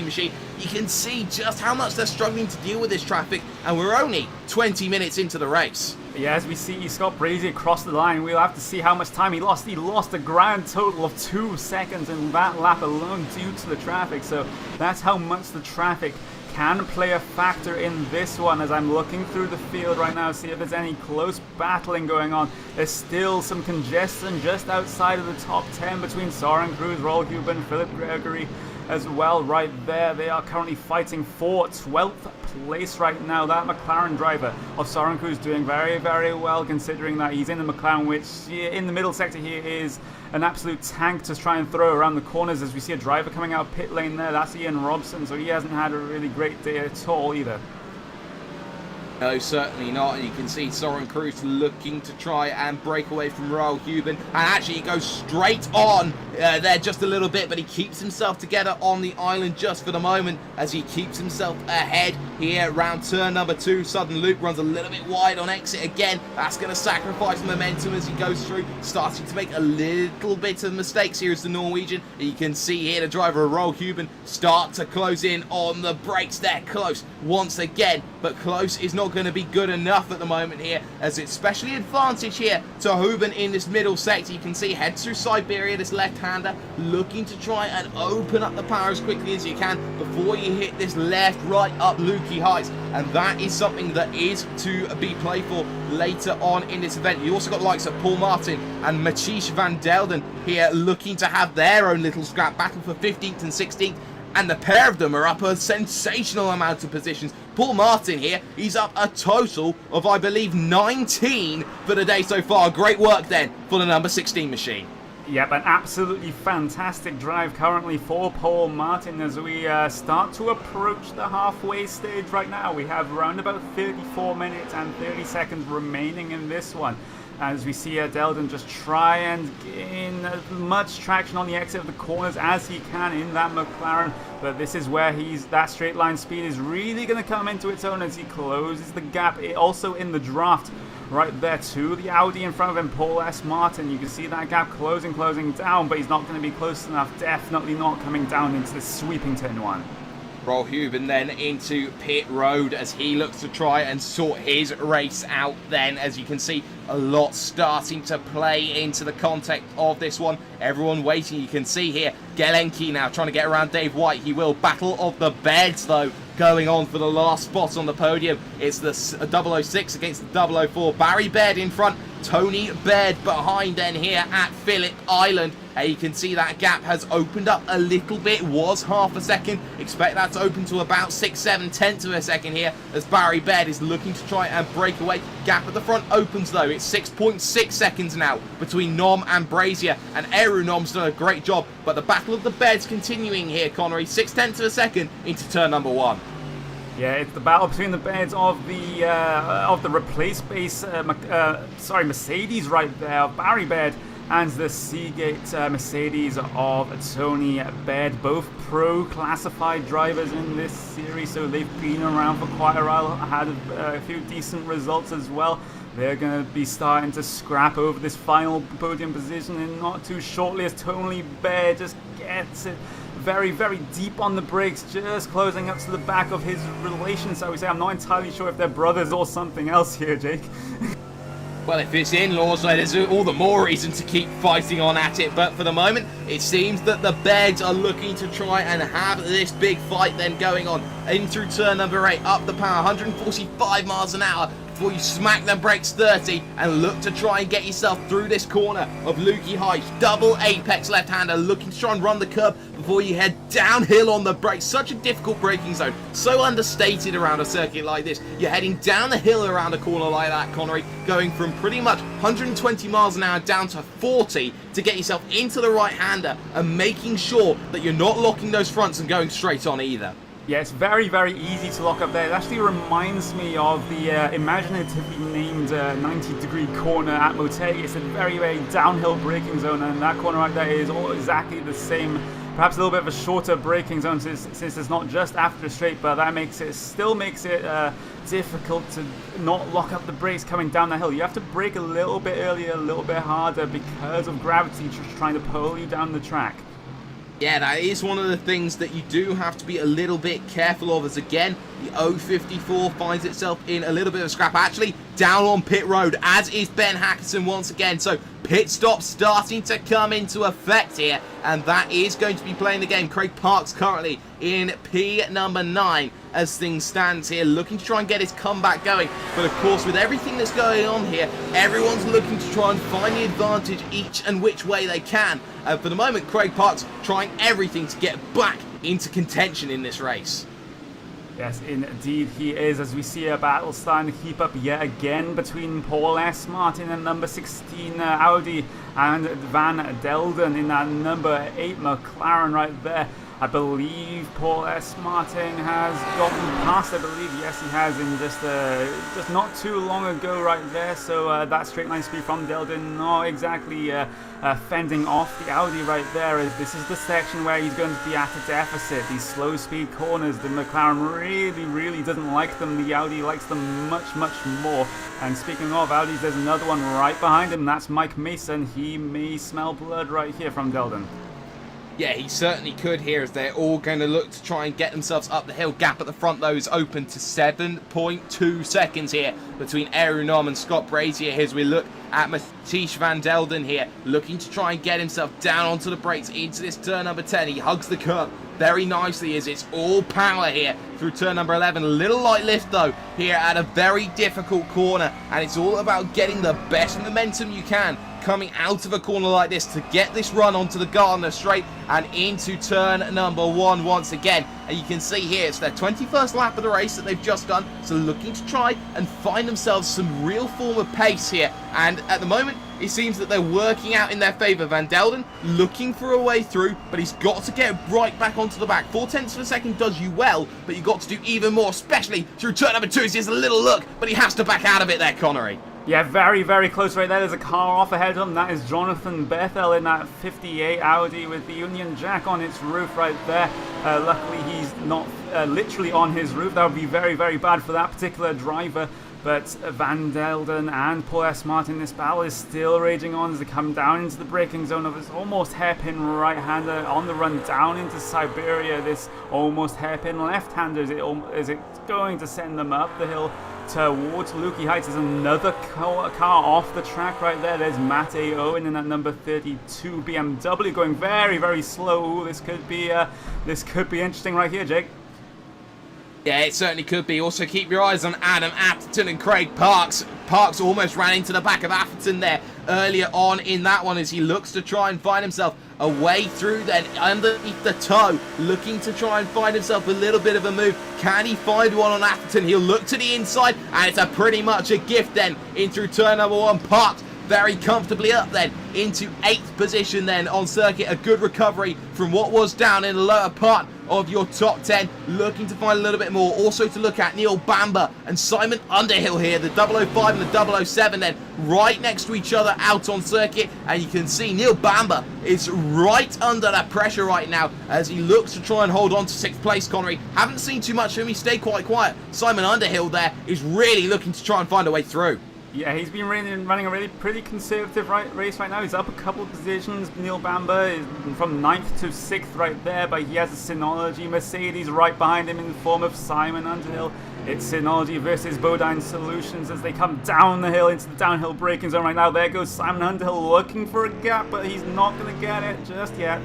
machine. You can see just how much they're struggling to deal with this traffic, and we're only 20 minutes into the race. Yeah, as we see Scott Brazier cross the line, we'll have to see how much time he lost. He lost a grand total of 2 seconds in that lap alone due to the traffic, so that's how much the traffic can play a factor in this one. As I'm looking through the field right now, see if there's any close battling going on. There's still some congestion just outside of the top 10 between Soren Cruz, Rolf Huben, Philip Gregory as well right there. They are currently fighting for 12th place right now. That McLaren driver of Soren Cruz doing very, very well, considering that he's in the McLaren, which in the middle sector here is an absolute tank to try and throw around the corners. As we see a driver coming out of pit lane there, that's Ian Robson, so he hasn't had a really great day at all either. No, certainly not. And you can see Soren Cruz looking to try and break away from Royal Huben. And actually he goes straight on there just a little bit, but he keeps himself together on the island just for the moment as he keeps himself ahead here around turn number 2. Southern Loop runs a little bit wide on exit again. That's going to sacrifice momentum as he goes through, starting to make a little bit of mistakes here as the Norwegian. You can see here the driver of Royal Huben start to close in on the brakes there. Close once again, but close is not going to be good enough at the moment here, as it's especially advantage here to Huben in this middle sector. You can see heads through Siberia, this left-hander looking to try and open up the power as quickly as you can before you hit this left right up Lukey Heights, and that is something that is to be played for later on in this event. You also got likes of Paul Martin and Machish van Delden here looking to have their own little scrap battle for 15th and 16th, and the pair of them are up a sensational amount of positions. Paul Martin here, he's up a total of, I believe, 19 for the day so far. Great work then for the number 16 machine. Yep, an absolutely fantastic drive currently for Paul Martin as we start to approach the halfway stage right now. We have around about 34 minutes and 30 seconds remaining in this one. as we see Delden just try and gain as much traction on the exit of the corners as he can in that McLaren. But this is where that straight line speed is really going to come into its own as he closes the gap. Also in the draft right there to the Audi in front of him, Paul S. Martin. You can see that gap closing down, but he's not going to be close enough. Definitely not coming down into the sweeping turn 1. Rolhuben then into pit road as he looks to try and sort his race out then. As you can see, a lot starting to play into the context of this one. Everyone waiting. You can see here Gelenki now trying to get around Dave White. He will. Battle of the Beds though going on for the last spot on the podium. It's the 006 against the 004. Barry Baird in front, Tony Baird behind then here at Phillip Island. You can see that gap has opened up a little bit, was half a second. Expect that to open to about 6-7 tenths of a second here as Barry Baird is looking to try and break away. Gap at the front opens though. It's 6.6 seconds now between Nom and Brazier, and Eru Nom's done a great job, but the battle of the beds continuing here, Connery. 6 tenths of a second into turn number 1. Yeah, it's the battle between the beds of the replace base, Mercedes right there, Barry Baird, and the Seagate Mercedes of Tony Baird, both pro classified drivers in this series, so they've been around for quite a while, had a few decent results as well. They're going to be starting to scrap over this final podium position and not too shortly as Tony Baird just gets it very, very deep on the brakes, just closing up to the back of his relations. I would say I'm not entirely sure if they're brothers or something else here, Jake. Well, if it's in-laws, there's all the more reason to keep fighting on at it. But for the moment, it seems that the Beds are looking to try and have this big fight then going on. In through turn number 8, up the power, 145 miles an hour. Before you smack them brakes 30 and look to try and get yourself through this corner of Lukey Height. Double apex left-hander looking to try and run the curb before you head downhill on the brakes. Such a difficult braking zone, so understated around a circuit like this. You're heading down the hill around a corner like that, Connery, going from pretty much 120 miles an hour down to 40 to get yourself into the right-hander and making sure that you're not locking those fronts and going straight on either. Yeah, it's very, very easy to lock up there. It actually reminds me of the imaginatively named 90-degree corner at Motegi. It's a very, very downhill braking zone, and that corner right there is all exactly the same. Perhaps a little bit of a shorter braking zone since it's not just after a straight, but that still makes it difficult to not lock up the brakes coming down the hill. You have to brake a little bit earlier, a little bit harder because of gravity just trying to pull you down the track. Yeah, that is one of the things that you do have to be a little bit careful of, as again, the 054 finds itself in a little bit of a scrap, actually down on pit road, as is Ben Hackerson once again. So pit stop starting to come into effect here, and that is going to be playing the game. Craig Parks currently in P number 9 as things stands here, looking to try and get his comeback going. But of course, with everything that's going on here, everyone's looking to try and find the advantage each and which way they can. For the moment, Craig Parks trying everything to get back into contention in this race. Yes, indeed he is, as we see a battle starting to heap up yet again between Paul S. Martin and number 16 Audi and Van Delden in that number 8 McLaren right there. I believe Paul S. Martin has gotten past, yes he has, in just not too long ago right there, so that straight line speed from Delden not exactly fending off the Audi right there, as this is the section where he's going to be at a deficit. These slow speed corners, the McLaren really doesn't like them, the Audi likes them much more. And speaking of Audis, there's another one right behind him, that's Mike Mason. He may smell blood right here from Delden. Yeah, he certainly could here, as they're all going to look to try and get themselves up the hill. Gap at the front, though, is open to 7.2 seconds here between Eru Nom and Scott Brazier as we look at Mathieu van Delden here, looking to try and get himself down onto the brakes into this turn number 10. He hugs the curb very nicely as it's all power here through turn number 11. A little light lift, though, here at a very difficult corner, and it's all about getting the best momentum you can coming out of a corner like this to get this run onto the Gardner straight and into turn number 1 once again. And you can see here it's their 21st lap of the race that they've just done, so looking to try and find themselves some real form of pace here, and at the moment it seems that they're working out in their favour. Van Delden looking for a way through, but he's got to get right back onto the back. 4 tenths of a second does you well, but you've got to do even more, especially through turn number 2. It's just a little look, but he has to back out of it there, Connery. Yeah, very, very close right there. There's a car off ahead of him. That is Jonathan Bethel in that 58 Audi with the Union Jack on its roof right there. Luckily, he's not literally on his roof. That would be very, very bad for that particular driver. But Van Delden and Paul S. Martin, this battle is still raging on as they come down into the braking zone of this almost hairpin right-hander on the run down into Siberia. This almost hairpin left-hander, is it going to send them up the hill towards Lukey Heights? There's another car off the track right there. There's Matt A. Owen in that number 32 BMW going very, very slow. Ooh, this could be interesting right here, Jake. Yeah, it certainly could be. Also, keep your eyes on Adam Atherton and Craig Parks. Parks almost ran into the back of Atherton there earlier on in that one as he looks to try and find himself a way through then underneath the toe, looking to try and find himself a little bit of a move. Can he find one on Atherton? He'll look to the inside, and it's a pretty much a gift then in through turn number 1. Parks very comfortably up then into 8th position then on circuit. A good recovery from what was down in the lower part of your top 10. Looking to find a little bit more. Also to look at Neil Bamber and Simon Underhill here. The 005 and the 007 then right next to each other out on circuit. And you can see Neil Bamber is right under that pressure right now as he looks to try and hold on to 6th place, Connery. Haven't seen too much of him. He stayed quite quiet. Simon Underhill there is really looking to try and find a way through. Yeah, he's been running a really pretty conservative race right now. He's up a couple of positions. Neil Bamber is from 9th to 6th right there, but he has a Synology Mercedes right behind him in the form of Simon Underhill. It's Synology versus Bodine Solutions as they come down the hill into the downhill braking zone right now. There goes Simon Underhill looking for a gap, but he's not going to get it just yet.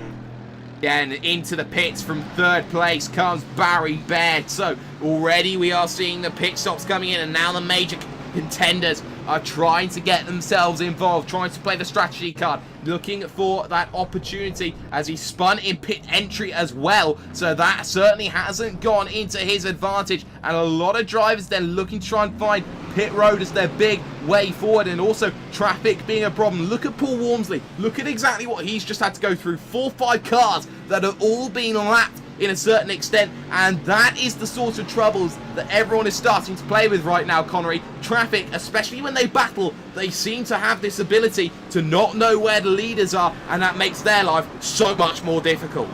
Yeah, and into the pits from 3rd place comes Barry Baird. So already we are seeing the pit stops coming in, and now the major contenders are trying to get themselves involved, trying to play the strategy card, looking for that opportunity as he spun in pit entry as well, so that certainly hasn't gone into his advantage, and a lot of drivers then looking to try and find pit road as their big way forward, and also traffic being a problem. Look at Paul Walmsley, look at exactly what he's just had to go through. 4-5 cars that have all been lapped in a certain extent, and that is the sort of troubles that everyone is starting to play with right now, Connery. Traffic, especially when they battle, they seem to have this ability to not know where the leaders are, and that makes their life so much more difficult.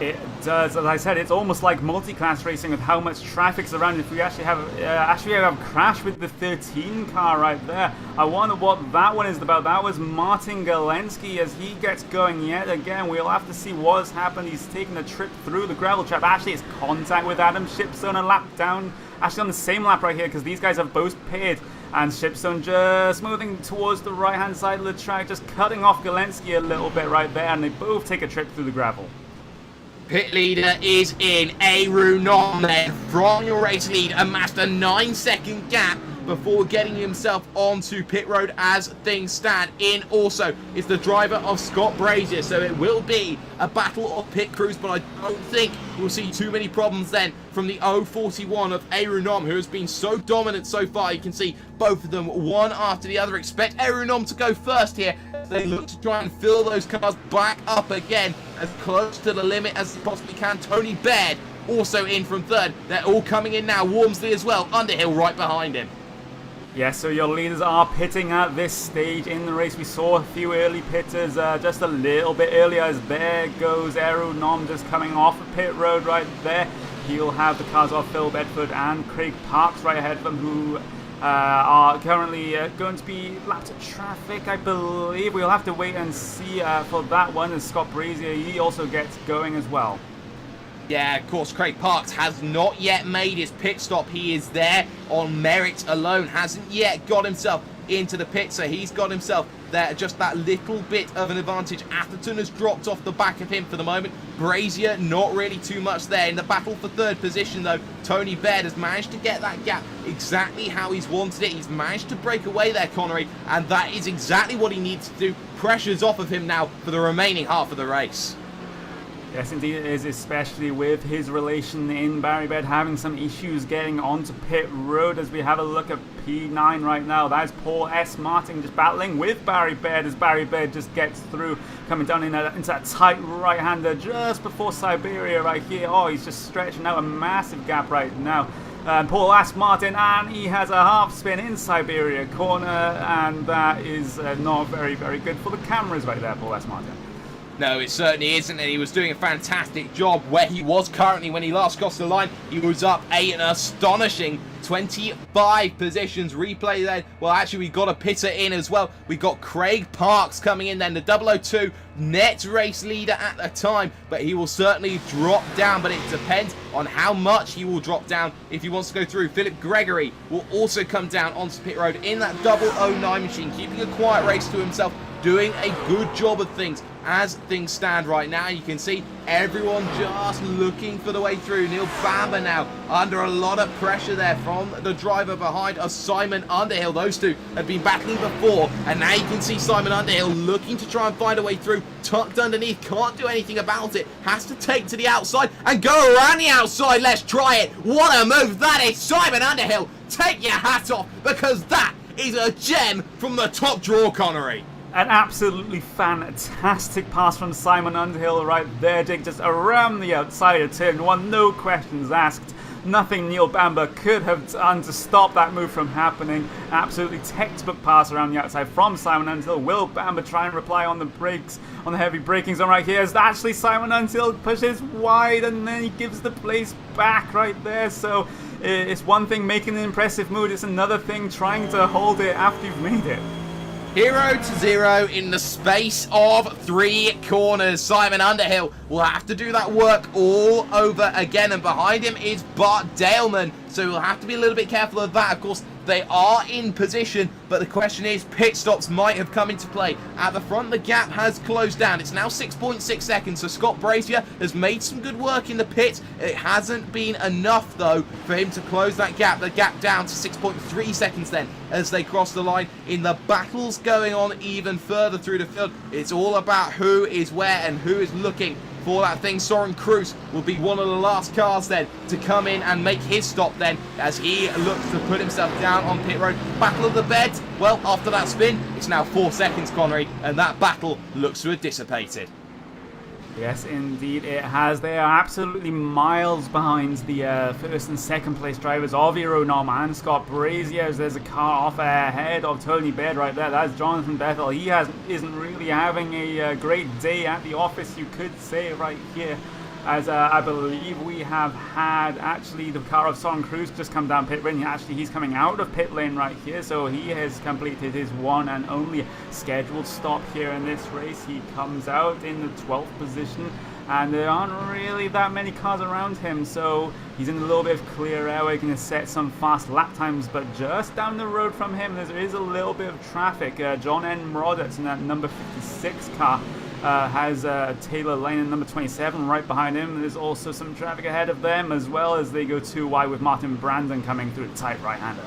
It does. As I said, it's almost like multi-class racing with how much traffic's around. If we actually have a crash with the 13 car right there, I wonder what that one is about. That was Martin Galensky as he gets going yet again. We'll have to see what's happened. He's taking a trip through the gravel trap. Actually, it's contact with Adam Shipstone a lap down. Actually on the same lap right here because these guys have both pitted. And Shipstone just moving towards the right-hand side of the track, just cutting off Galensky a little bit right there, and they both take a trip through the gravel. Pit leader is in. Aru Nom then from your race lead amassed a 9-second gap before getting himself onto pit road as things stand. In also is the driver of Scott Brazier, so it will be a battle of pit crews, but I don't think we'll see too many problems then from the 041 of Arunom, who has been so dominant so far. You can see both of them one after the other. Expect Arunom to go first here. They look to try and fill those cars back up again as close to the limit as they possibly can. Tony Baird also in from 3rd. They're all coming in now. Wormsley as well. Underhill right behind him. Yeah, so your leaders are pitting at this stage in the race. We saw a few early pitters just a little bit earlier as there goes Eru Nom just coming off the pit road right there. He'll have the cars of Phil Bedford and Craig Parks right ahead of them, who are currently going to be lapped at traffic, I believe. We'll have to wait and see for that one as Scott Brazier, he also gets going as well. Yeah, of course, Craig Parks has not yet made his pit stop. He is there on merit alone, hasn't yet got himself into the pit, so he's got himself there just that little bit of an advantage. Atherton has dropped off the back of him for the moment. Brazier, not really too much there. In the battle for 3rd position, though, Tony Baird has managed to get that gap exactly how he's wanted it. He's managed to break away there, Connery, and that is exactly what he needs to do. Pressure's off of him now for the remaining half of the race. Yes, indeed it is, especially with his relation in Barry Baird having some issues getting onto pit road. As we have a look at P9 right now, that's Paul S. Martin just battling with Barry Baird as Barry Baird just gets through, coming down into that tight right-hander just before Siberia right here. Oh, he's just stretching out a massive gap right now. And Paul Martin, and he has a half spin in Siberia corner, and that is not very, very good for the cameras right there, Paul Martin. No, it certainly isn't, and he was doing a fantastic job where he was currently when he last crossed the line. He was up an astonishing 25 positions. Replay then. Well, actually, we got a pitter in as well. We got Craig Parks coming in then, the 002 net race leader at the time, but he will certainly drop down, but it depends on how much he will drop down if he wants to go through. Phillip Gregory will also come down onto pit road in that 009 machine, keeping a quiet race to himself, doing a good job of things. As things stand right now, you can see everyone just looking for the way through. Neil Bamber now under a lot of pressure there from the driver behind us, Simon Underhill. Those two have been battling before, and now you can see Simon Underhill looking to try and find a way through. Tucked underneath, can't do anything about it. Has to take to the outside and go around the outside. Let's try it. What a move that is. Simon Underhill, take your hat off, because that is a gem from the top draw, Connery. An absolutely fantastic pass from Simon Underhill right there, Jake, just around the outside of turn one, no questions asked. Nothing Neil Bamber could have done to stop that move from happening. Absolutely textbook pass around the outside from Simon Underhill. Will Bamber try and reply on the brakes, on the heavy braking zone right here, as actually Simon Underhill pushes wide and then he gives the place back right there. So it's one thing making an impressive move, it's another thing trying to hold it after you've made it. 0 to 0 in the space of 3 corners. Simon Underhill will have to do that work all over again, and behind him is Bart Daleman, so we'll have to be a little bit careful of that. Of course, they are in position, but the question is, pit stops might have come into play. At the front, the gap has closed down. It's now 6.6 seconds, so Scott Brazier has made some good work in the pits. It hasn't been enough, though, for him to close that gap. The gap down to 6.3 seconds then as they cross the line. In the battles going on even further through the field, it's all about who is where and who is looking for that thing. Soren Kroos will be one of the last cars then to come in and make his stop then, as he looks to put himself down on pit road. Battle of the beds. Well, after that spin, it's now 4 seconds, Connery, and that battle looks to have dissipated. Yes, indeed it has. They are absolutely miles behind the first and second place drivers of Nom and Scott Brazier. As there's a car off ahead of Tony Baird right there. That's Jonathan Bethel. He isn't really having a great day at the office, you could say, right here. As I believe we have had actually the car of Soren Kroos just come down pit lane. He's coming out of pit lane right here, so he has completed his one and only scheduled stop here in this race. He comes out in the 12th position, and there aren't really that many cars around him, so he's in a little bit of clear air where he can set some fast lap times. But just down the road from him, there is a little bit of traffic. John N. Roberts in that number 56 car has Taylor Lane in number 27 right behind him. There's also some traffic ahead of them, as well as they go too wide with Martin Brandon coming through a tight right-hander.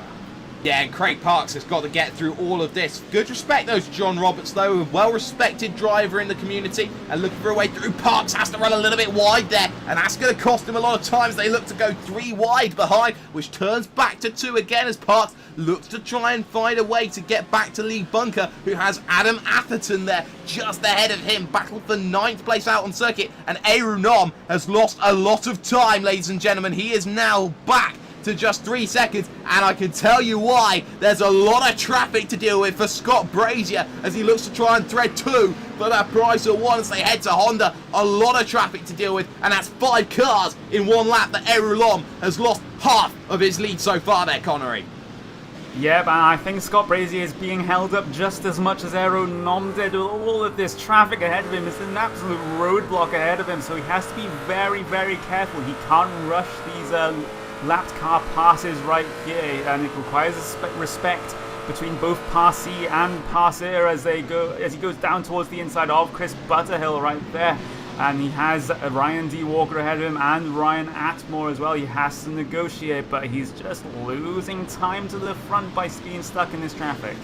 Yeah, and Craig Parks has got to get through all of this. Good respect, those John Roberts, though, a well-respected driver in the community, and looking for a way through. Parks has to run a little bit wide there, and that's going to cost him a lot of times. They look to go 3 wide behind, which turns back to 2 again as Parks looks to try and find a way to get back to Lee Bunker, who has Adam Atherton there just ahead of him. Battle for 9th place out on circuit, and Nom has lost a lot of time, ladies and gentlemen. He is now back to just 3 seconds, and I can tell you why. There's a lot of traffic to deal with for Scott Brazier as he looks to try and thread 2 for that price of 1 as they head to Honda. A lot of traffic to deal with, and that's 5 cars in 1 lap that Nom has lost half of his lead so far there, Connery. Yeah, but I think Scott Brazier is being held up just as much as Nom did. All of this traffic ahead of him is an absolute roadblock ahead of him, so he has to be very, very careful. He can't rush these lapped car passes right here, and it requires respect between both Passee and Passer as he goes down towards the inside of Chris Butterhill right there. And he has Ryan D. Walker ahead of him and Ryan Atmore as well. He has to negotiate, but he's just losing time to the front by being stuck in this traffic.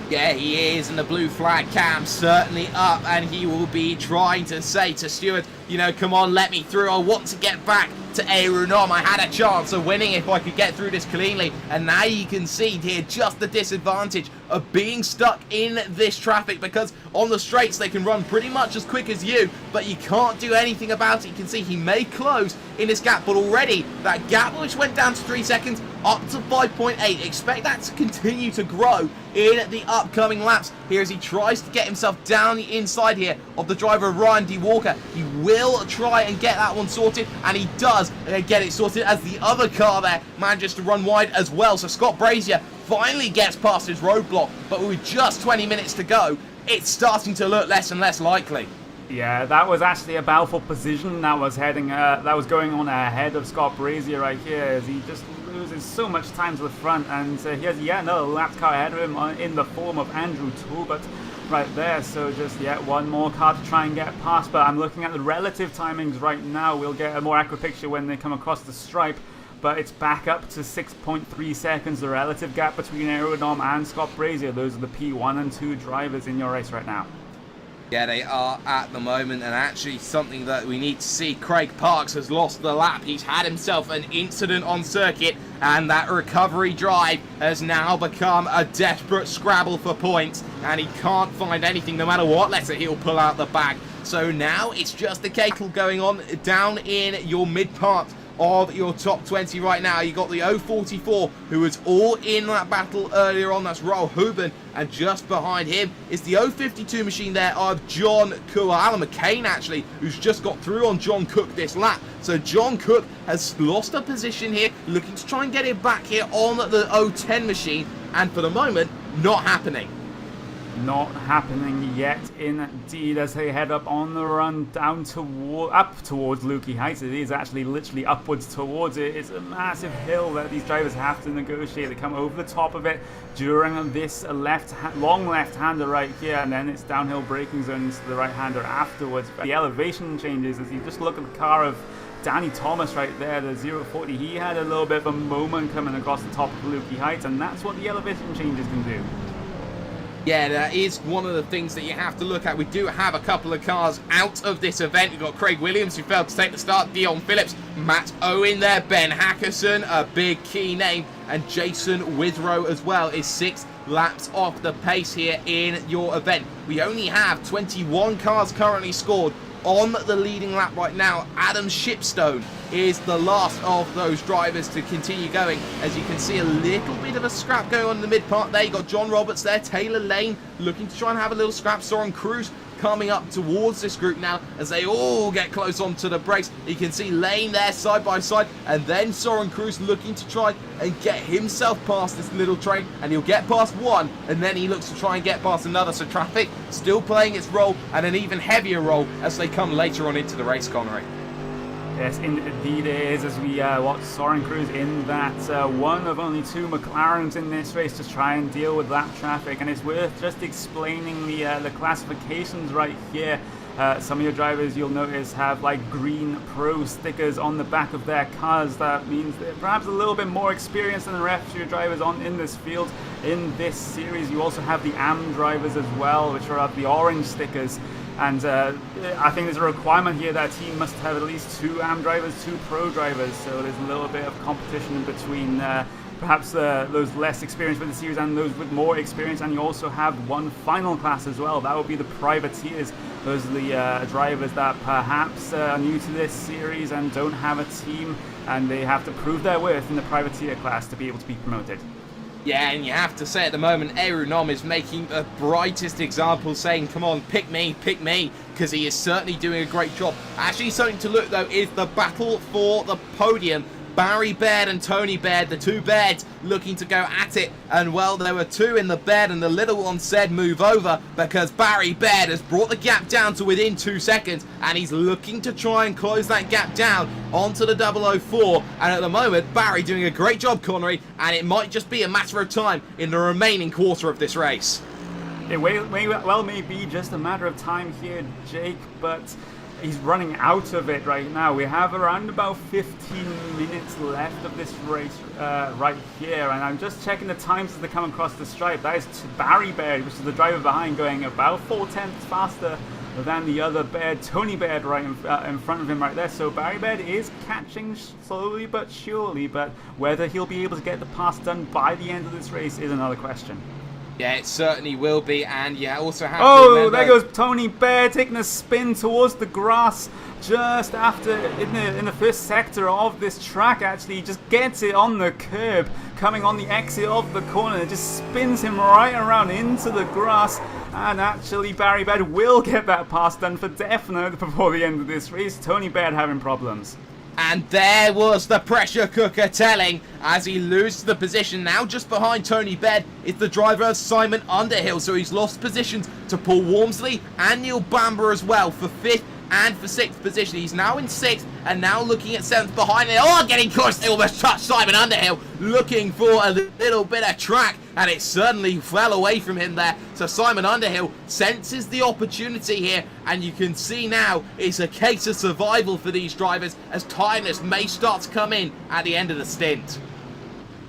Yeah, he is, and the blue flag cam certainly up, and he will be trying to say to Stewart, you know, come on, let me through. I want to get back to Aeronom. I had a chance of winning if I could get through this cleanly. And now you can see here just the disadvantage of being stuck in this traffic, because on the straights they can run pretty much as quick as you, but you can't do anything about it. You can see he may close in this gap, but already that gap, which went down to 3 seconds, up to 5.8. Expect that to continue to grow in the upcoming laps here as he tries to get himself down the inside here of the driver Ryan D. Walker. He will try and get that one sorted, and he does get it sorted as the other car there manages to run wide as well. So Scott Brazier finally gets past his roadblock, but with just 20 minutes to go, it's starting to look less and less likely. Yeah, that was actually a battlefield position that was going on ahead of Scott Brazier right here, as he just loses so much time to the front, and he has yet another lap car ahead of him in the form of Andrew Talbot right there. So just yet one more car to try and get past, but I'm looking at the relative timings right now. We'll get a more accurate picture when they come across the stripe, but it's back up to 6.3 seconds, the relative gap between Aerodom and Scott Brazier. Those are the P1 and 2 drivers in your race right now. Yeah, they are at the moment, and actually something that we need to see. Craig Parks has lost the lap. He's had himself an incident on circuit, and that recovery drive has now become a desperate scrabble for points, and he can't find anything no matter what letter he'll pull out the bag. So now it's just a cattle going on down in your mid part of your top 20 right now. You got the 044 who was all in that battle earlier on. That's Raul Huben, and just behind him is the 052 machine there of John Cook, Alan McCain actually, who's just got through on John Cook this lap. So John Cook has lost a position here, looking to try and get it back here on the 010 machine, and for the moment, not happening. Not happening yet, indeed, as they head up on the run down up towards Lukey Heights. It is actually literally upwards towards it. It's a massive hill that these drivers have to negotiate. They come over the top of it during this long left-hander right here, and then it's downhill braking zones to the right-hander afterwards. But the elevation changes as you just look at the car of Danny Thomas right there, the 040. He had a little bit of a moment coming across the top of Lukey Heights, and that's what the elevation changes can do. Yeah, that is one of the things that you have to look at. We do have a couple of cars out of this event. We've got Craig Williams, who failed to take the start, Dion Phillips, Matt Owen there, Ben Hackerson, a big key name, and Jason Withrow as well is 6 laps off the pace here in your event. We only have 21 cars currently scored on the leading lap right now. Adam Shipstone is the last of those drivers to continue going. As you can see, a little bit of a scrap going on in the mid part there. You got John Roberts there, Taylor Lane looking to try and have a little scrap. Soren Cruz coming up towards this group now as they all get close onto the brakes. You can see Lane there side by side, and then Soren Cruz looking to try and get himself past this little train, and he'll get past one, and then he looks to try and get past another. So traffic still playing its role, and an even heavier role as they come later on into the race, Connery. Yes, indeed it is, as we watch Soren Cruz in that one of only 2 McLarens in this race to try and deal with that traffic. And it's worth just explaining the classifications right here. Some of your drivers, you'll notice, have like green pro stickers on the back of their cars. That means they're perhaps a little bit more experienced than the rest of your drivers in this field. In this series, you also have the AM drivers as well, which are the orange stickers. And I think there's a requirement here that a team must have at least 2 AM drivers, 2 pro drivers. So there's a little bit of competition in between perhaps those less experienced with the series and those with more experience. And you also have one final class as well. That would be the privateers. Those are the drivers that perhaps are new to this series and don't have a team, and they have to prove their worth in the privateer class to be able to be promoted. Yeah, and you have to say at the moment, Aeronom is making the brightest example, saying, come on, pick me, because he is certainly doing a great job. Actually, something to look, though, is the battle for the podium. Barry Baird and Tony Baird, the 2 Bairds, looking to go at it. And, well, there were 2 in the Baird, and the little one said move over, because Barry Baird has brought the gap down to within 2 seconds, and he's looking to try and close that gap down onto the 004. And at the moment, Barry doing a great job, Connery, and it might just be a matter of time in the remaining quarter of this race. It may be just a matter of time here, Jake, but he's running out of it right now. We have around about 15 minutes left of this race right here, and I'm just checking the times as they come across the stripe. That is Barry Baird, which is the driver behind, going about 4/10 faster than the other Baird, Tony Baird, right in front of him right there. So Barry Baird is catching slowly but surely, but whether he'll be able to get the pass done by the end of this race is another question. Yeah, it certainly will be, and yeah, also have to remember... there goes Tony Baird taking a spin towards the grass just after, in the first sector of this track. Actually, he just gets it on the curb, coming on the exit of the corner. It just spins him right around into the grass, and actually Barry Baird will get that pass done for definite before the end of this race. Tony Baird having problems. And there was the pressure cooker telling as he loses the position. Now just behind Tony Baird is the driver of Simon Underhill. So he's lost positions to Paul Walmsley and Neil Bamber as well for 5th and for 6th position. He's now in 6th and now looking at 7th behind it. Oh, getting close. They almost touched Simon Underhill, looking for a little bit of track, and it certainly fell away from him there. So Simon Underhill senses the opportunity here, and you can see now it's a case of survival for these drivers as tiredness may start to come in at the end of the stint.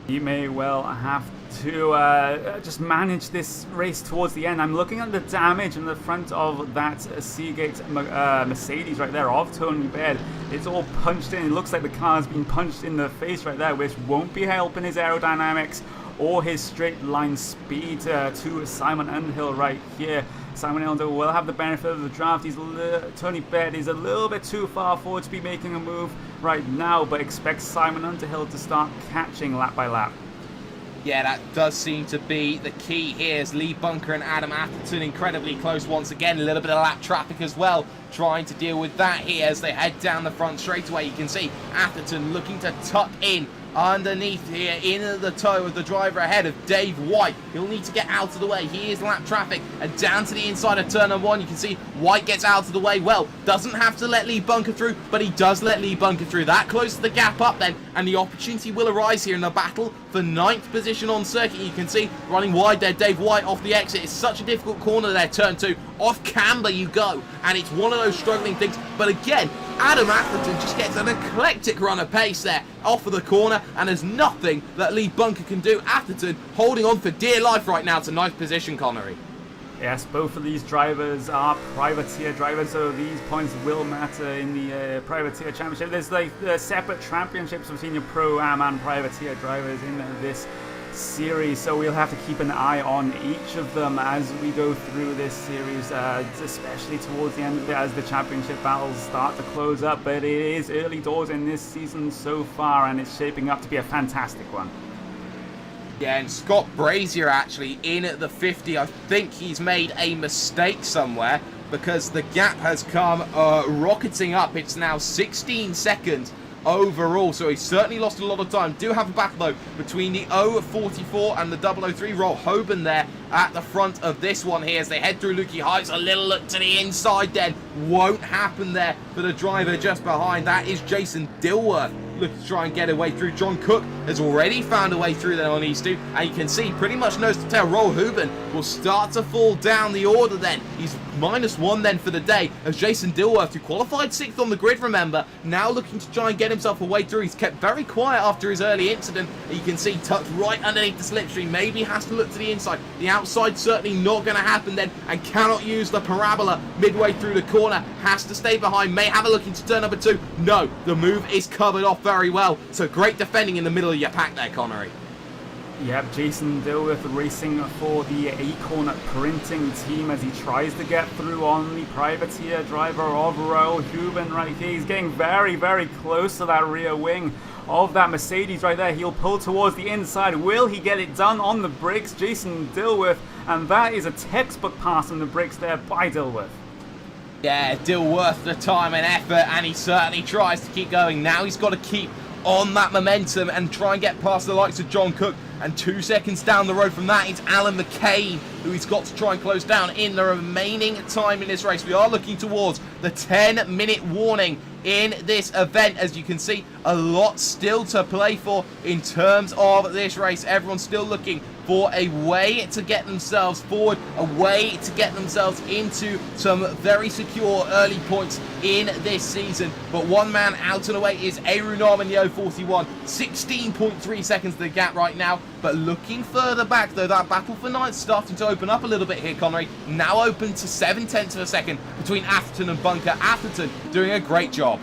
He may well have to just manage this race towards the end. I'm looking at the damage in the front of that Seagate Mercedes right there of Tony Baird. It's all punched in. It looks like the car's been punched in the face right there, which won't be helping his aerodynamics or his straight line speed to Simon Underhill right here. Simon Underhill will have the benefit of the draft. Tony Baird is a little bit too far forward to be making a move right now, but expects Simon Underhill to start catching lap by lap. Yeah, that does seem to be the key here as Lee Bunker and Adam Atherton incredibly close once again. A little bit of lap traffic as well, trying to deal with that here as they head down the front straightaway. You can see Atherton looking to tuck in underneath here in the toe of the driver ahead of Dave White. He'll need to get out of the way. He is lap traffic and down to the inside of turn number 1. You can see White gets out of the way. Well, doesn't have to let Lee Bunker through, but he does let Lee Bunker through. That closes the gap up then, and the opportunity will arise here in the battle for 9th position on circuit. You can see running wide there, Dave White off the exit. It's such a difficult corner there, turn 2. Off camber you go, and it's one of those struggling things. But again, Adam Atherton just gets an eclectic run of pace there off of the corner, and there's nothing that Lee Bunker can do. Atherton holding on for dear life right now to 9th position, Connery. Yes, both of these drivers are privateer drivers, so these points will matter in the privateer championship. There's like separate championships between your pro-am and privateer drivers in this series, so we'll have to keep an eye on each of them as we go through this series, especially towards the end of it as the championship battles start to close up. But it is early doors in this season so far, and it's shaping up to be a fantastic one. Yeah, and Scott Brazier actually in at the 50. I think he's made a mistake somewhere because the gap has come rocketing up. It's now 16 seconds overall, so he's certainly lost a lot of time. Do have a battle though between the 044 and the 003. Roll Hoban there at the front of this one here as they head through Lukey Heights. A little look to the inside then won't happen there for the driver just behind. That is Jason Dilworth looking to try and get a way through. John Cook has already found a way through there on these two, and you can see pretty much nose to tail. Roll Hoban will start to fall down the order then. He's -1 then for the day as Jason Dilworth, who qualified 6th on the grid, remember, now looking to try and get himself a way through. He's kept very quiet after his early incident. You can see tucked right underneath the slipstream. Maybe has to look to the inside. The outside certainly not going to happen then, and cannot use the parabola midway through the corner. Has to stay behind. May have a look into turn number 2. No, the move is covered off very well. So great defending in the middle of your pack there, Connery. Yep, Jason Dilworth racing for the Acorn Printing team as he tries to get through on the privateer driver of Royal Huben right here. He's getting very, very close to that rear wing of that Mercedes right there. He'll pull towards the inside. Will he get it done on the brakes? Jason Dilworth, and that is a textbook pass on the brakes there by Dilworth. Yeah, Dilworth the time and effort, and he certainly tries to keep going. Now he's got to keep on that momentum and try and get past the likes of John Cook. And 2 seconds down the road from that, it's Alan McCain who he's got to try and close down in the remaining time in this race. We are looking towards the 10-minute warning in this event. As you can see, a lot still to play for in terms of this race. Everyone's still looking for a way to get themselves forward, a way to get themselves into some very secure early points in this season. But one man out and away is Aeronam in the 041, 16.3 seconds the gap right now. But looking further back though, that battle for ninth starting to open up a little bit here, Connery. Now open to 7/10 of a second between Atherton and Bunker. Atherton doing a great job.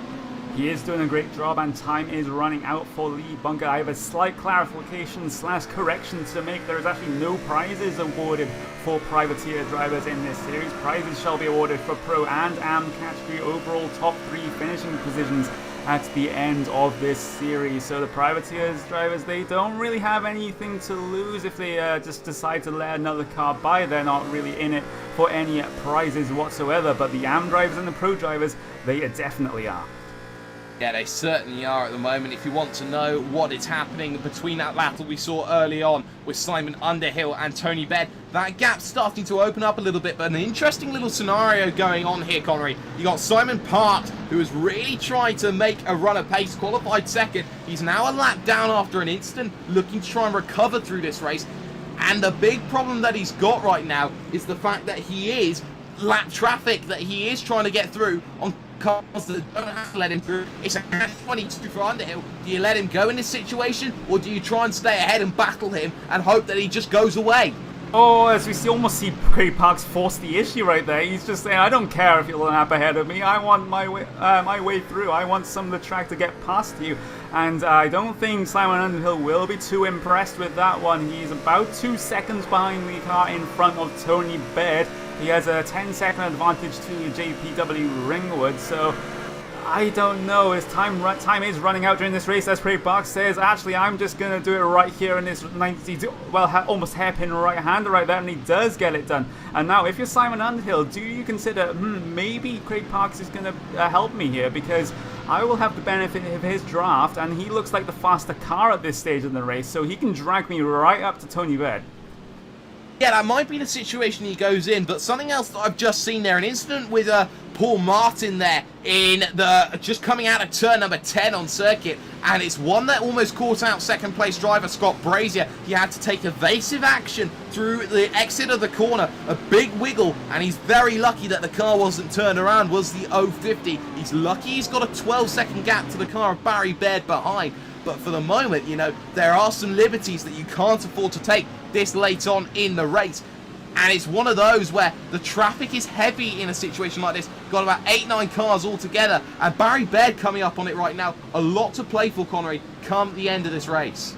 He is doing a great job, and time is running out for Lee Bunker. I have a slight clarification / correction to make. There is actually no prizes awarded for privateer drivers in this series. Prizes shall be awarded for Pro and Am category overall top 3 finishing positions at the end of this series. So the privateers drivers, they don't really have anything to lose if they just decide to let another car by. They're not really in it for any prizes whatsoever, but the Am drivers and the Pro drivers, they definitely are. Yeah, they certainly are at the moment. If you want to know what is happening between that battle we saw early on with Simon Underhill and Tony Bed, that gap's starting to open up a little bit, but an interesting little scenario going on here, Connery. You got Simon Parks, who is really trying to make a run of pace, qualified second. He's now a lap down after an instant, looking to try and recover through this race. And the big problem that he's got right now is the fact that he is lap traffic, that he is trying to get through on cars that don't have to let him through. It's a 22 for Underhill. Do you let him go in this situation, or do you try and stay ahead and battle him and hope that he just goes away? Oh, as we see, almost see Craig Parks force the issue right there. He's just saying, I don't care if you're a lap ahead of me. I want my way through. I want some of the track to get past you. And I don't think Simon Underhill will be too impressed with that one. He's about 2 seconds behind the car in front of Tony Baird. He has a 10-second advantage to JPW Ringwood, so I don't know. His time is running out during this race, as Craig Parks says. Actually, I'm just going to do it right here in this 92, well, almost hairpin right-hander right there, and he does get it done. And now, if you're Simon Underhill, do you consider, maybe Craig Parks is going to help me here, because I will have the benefit of his draft, and he looks like the faster car at this stage in the race, so he can drag me right up to Tony Baird. Yeah, that might be the situation he goes in, but something else that I've just seen there, an incident with Paul Martin there in just coming out of turn number 10 on circuit, and it's one that almost caught out second place driver Scott Brazier. He had to take evasive action through the exit of the corner, a big wiggle, and he's very lucky that the car wasn't turned around, was the 050. He's lucky he's got a 12-second gap to the car of Barry Baird behind. But for the moment, you know, there are some liberties that you can't afford to take this late on in the race. And it's one of those where the traffic is heavy in a situation like this. Got about 8-9 cars all together. And Barry Baird coming up on it right now. A lot to play for, Connery, come the end of this race.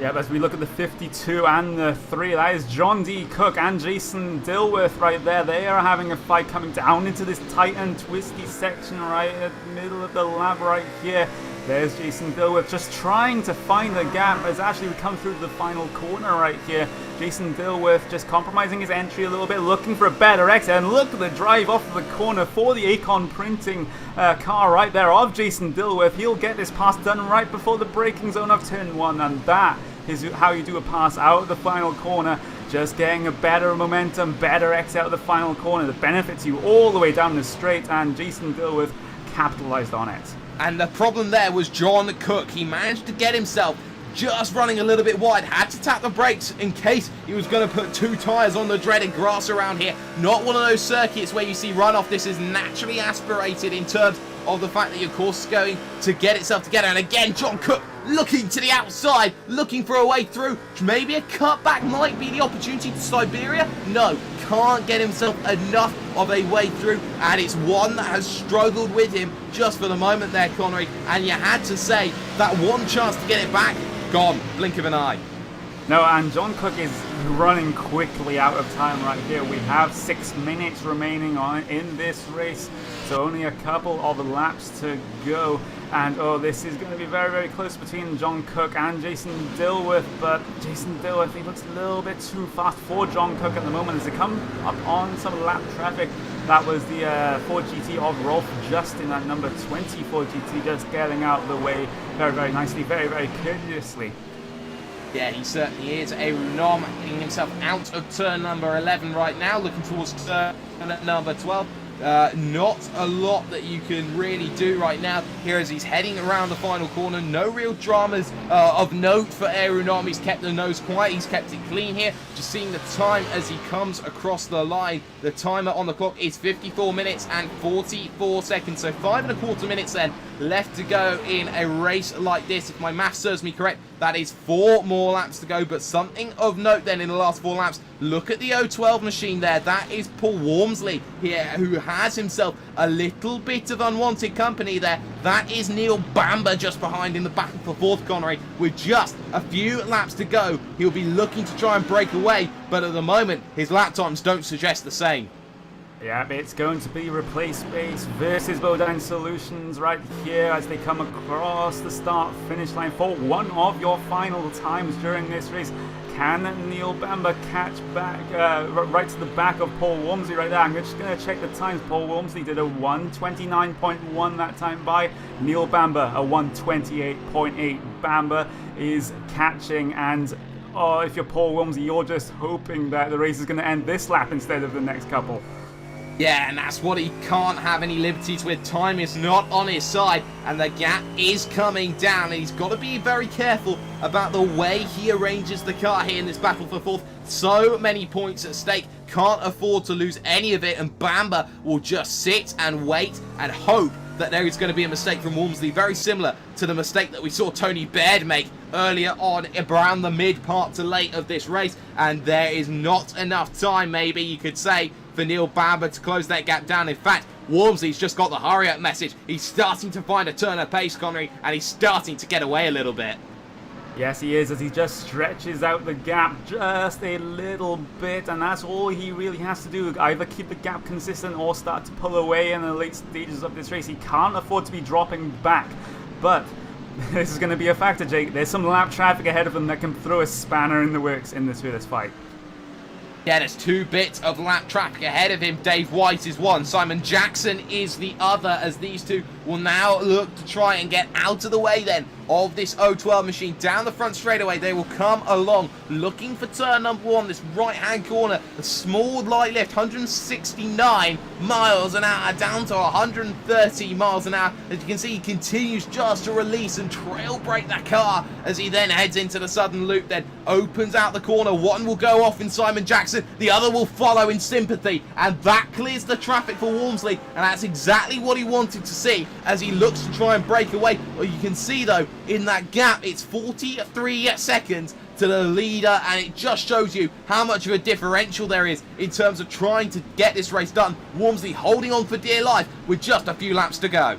Yep, as we look at the 52 and the 3, that is John D. Cook and Jason Dilworth right there. They are having a fight coming down into this tight and twisty section right at the middle of the lap right here. There's Jason Dilworth just trying to find the gap as actually we come through to the final corner right here. Jason Dilworth just compromising his entry a little bit, looking for a better exit. And look at the drive off of the corner for the Acon Printing car right there of Jason Dilworth. He'll get this pass done right before the braking zone of turn 1, and that is how you do a pass out of the final corner. Just getting a better momentum, better exit out of the final corner that benefits you all the way down the straight, and Jason Dilworth capitalized on it. And the problem there was John Cook. He managed to get himself just running a little bit wide. Had to tap the brakes in case he was going to put 2 tyres on the dreaded grass around here. Not one of those circuits where you see runoff. This is naturally aspirated in terms of the fact that your course is going to get itself together. And again, John Cook looking to the outside, looking for a way through. Maybe a cutback might be the opportunity to Siberia. No, can't get himself enough of a way through, and it's one that has struggled with him just for the moment there, Connery. And you had to say that one chance to get it back, gone, blink of an eye. No, and John Cook is running quickly out of time right here. We have 6 minutes remaining in this race, so only a couple of laps to go. And oh, this is going to be very, very close between John Cook and Jason Dilworth. But Jason Dilworth, he looks a little bit too fast for John Cook at the moment as they come up on some lap traffic. That was the Ford GT of Rolf Justin, that number 20 Ford GT, just getting out of the way very, very nicely, very, very courteously. Yeah, he certainly is. Aeronam getting himself out of turn number 11 right now, looking towards turn number 12. Not a lot that you can really do right now here as he's heading around the final corner. No real dramas of note for Aeronam. He's kept the nose quiet. He's kept it clean here. Just seeing the time as he comes across the line. The timer on the clock is 54 minutes and 44 seconds. So 5.25 minutes then left to go in a race like this. If my math serves me correct, that is 4 more laps to go. But something of note then in the last 4 laps, look at the 012 machine there. That is Paul Wormsley here, who has himself a little bit of unwanted company there. That is Neil Bamber just behind in the battle for 4th, Connery. With just a few laps to go, he'll be looking to try and break away, but at the moment his lap times don't suggest the same. Yeah, it's going to be Replace Space versus Bodine Solutions right here as they come across the start-finish line for one of your final times during this race. Can Neil Bamber catch back right to the back of Paul Wormsley right there? I'm just going to check the times. Paul Wormsley did a 1:29.1 that time by. Neil Bamber a 1:28.8. Bamber is catching, and if you're Paul Wormsley, you're just hoping that the race is going to end this lap instead of the next couple. Yeah, and that's what he can't have any liberties with. Time is not on his side, and the gap is coming down. And he's got to be very careful about the way he arranges the car here in this battle for 4th. So many points at stake, can't afford to lose any of it, and Bamber will just sit and wait and hope that there is going to be a mistake from Wormsley, very similar to the mistake that we saw Tony Baird make earlier on around the mid part to late of this race. And there is not enough time, maybe you could say, for Neil Bamber to close that gap down. In fact, Wormsley's just got the hurry up message. He's starting to find a turn of pace, Connery, and he's starting to get away a little bit. Yes, he is, as he just stretches out the gap just a little bit, and that's all he really has to do. Either keep the gap consistent or start to pull away in the late stages of this race. He can't afford to be dropping back, but this is going to be a factor, Jake. There's some lap traffic ahead of him that can throw a spanner in the works in this fight. Yeah, there's 2 bits of lap traffic ahead of him. Dave White is one, Simon Jackson is the other, as these two will now look to try and get out of the way then of this 012 machine. Down the front straightaway, they will come along looking for turn number 1, this right-hand corner. A small light lift, 169 miles an hour down to 130 miles an hour. As you can see, he continues just to release and trail brake that car as he then heads into the southern loop, then opens out the corner. One will go off in Simon Jackson, the other will follow in sympathy, and that clears the traffic for Wormsley, and that's exactly what he wanted to see as he looks to try and break away. Well, you can see though, in that gap, it's 43 seconds to the leader, and it just shows you how much of a differential there is in terms of trying to get this race done. Wormsley holding on for dear life with just a few laps to go.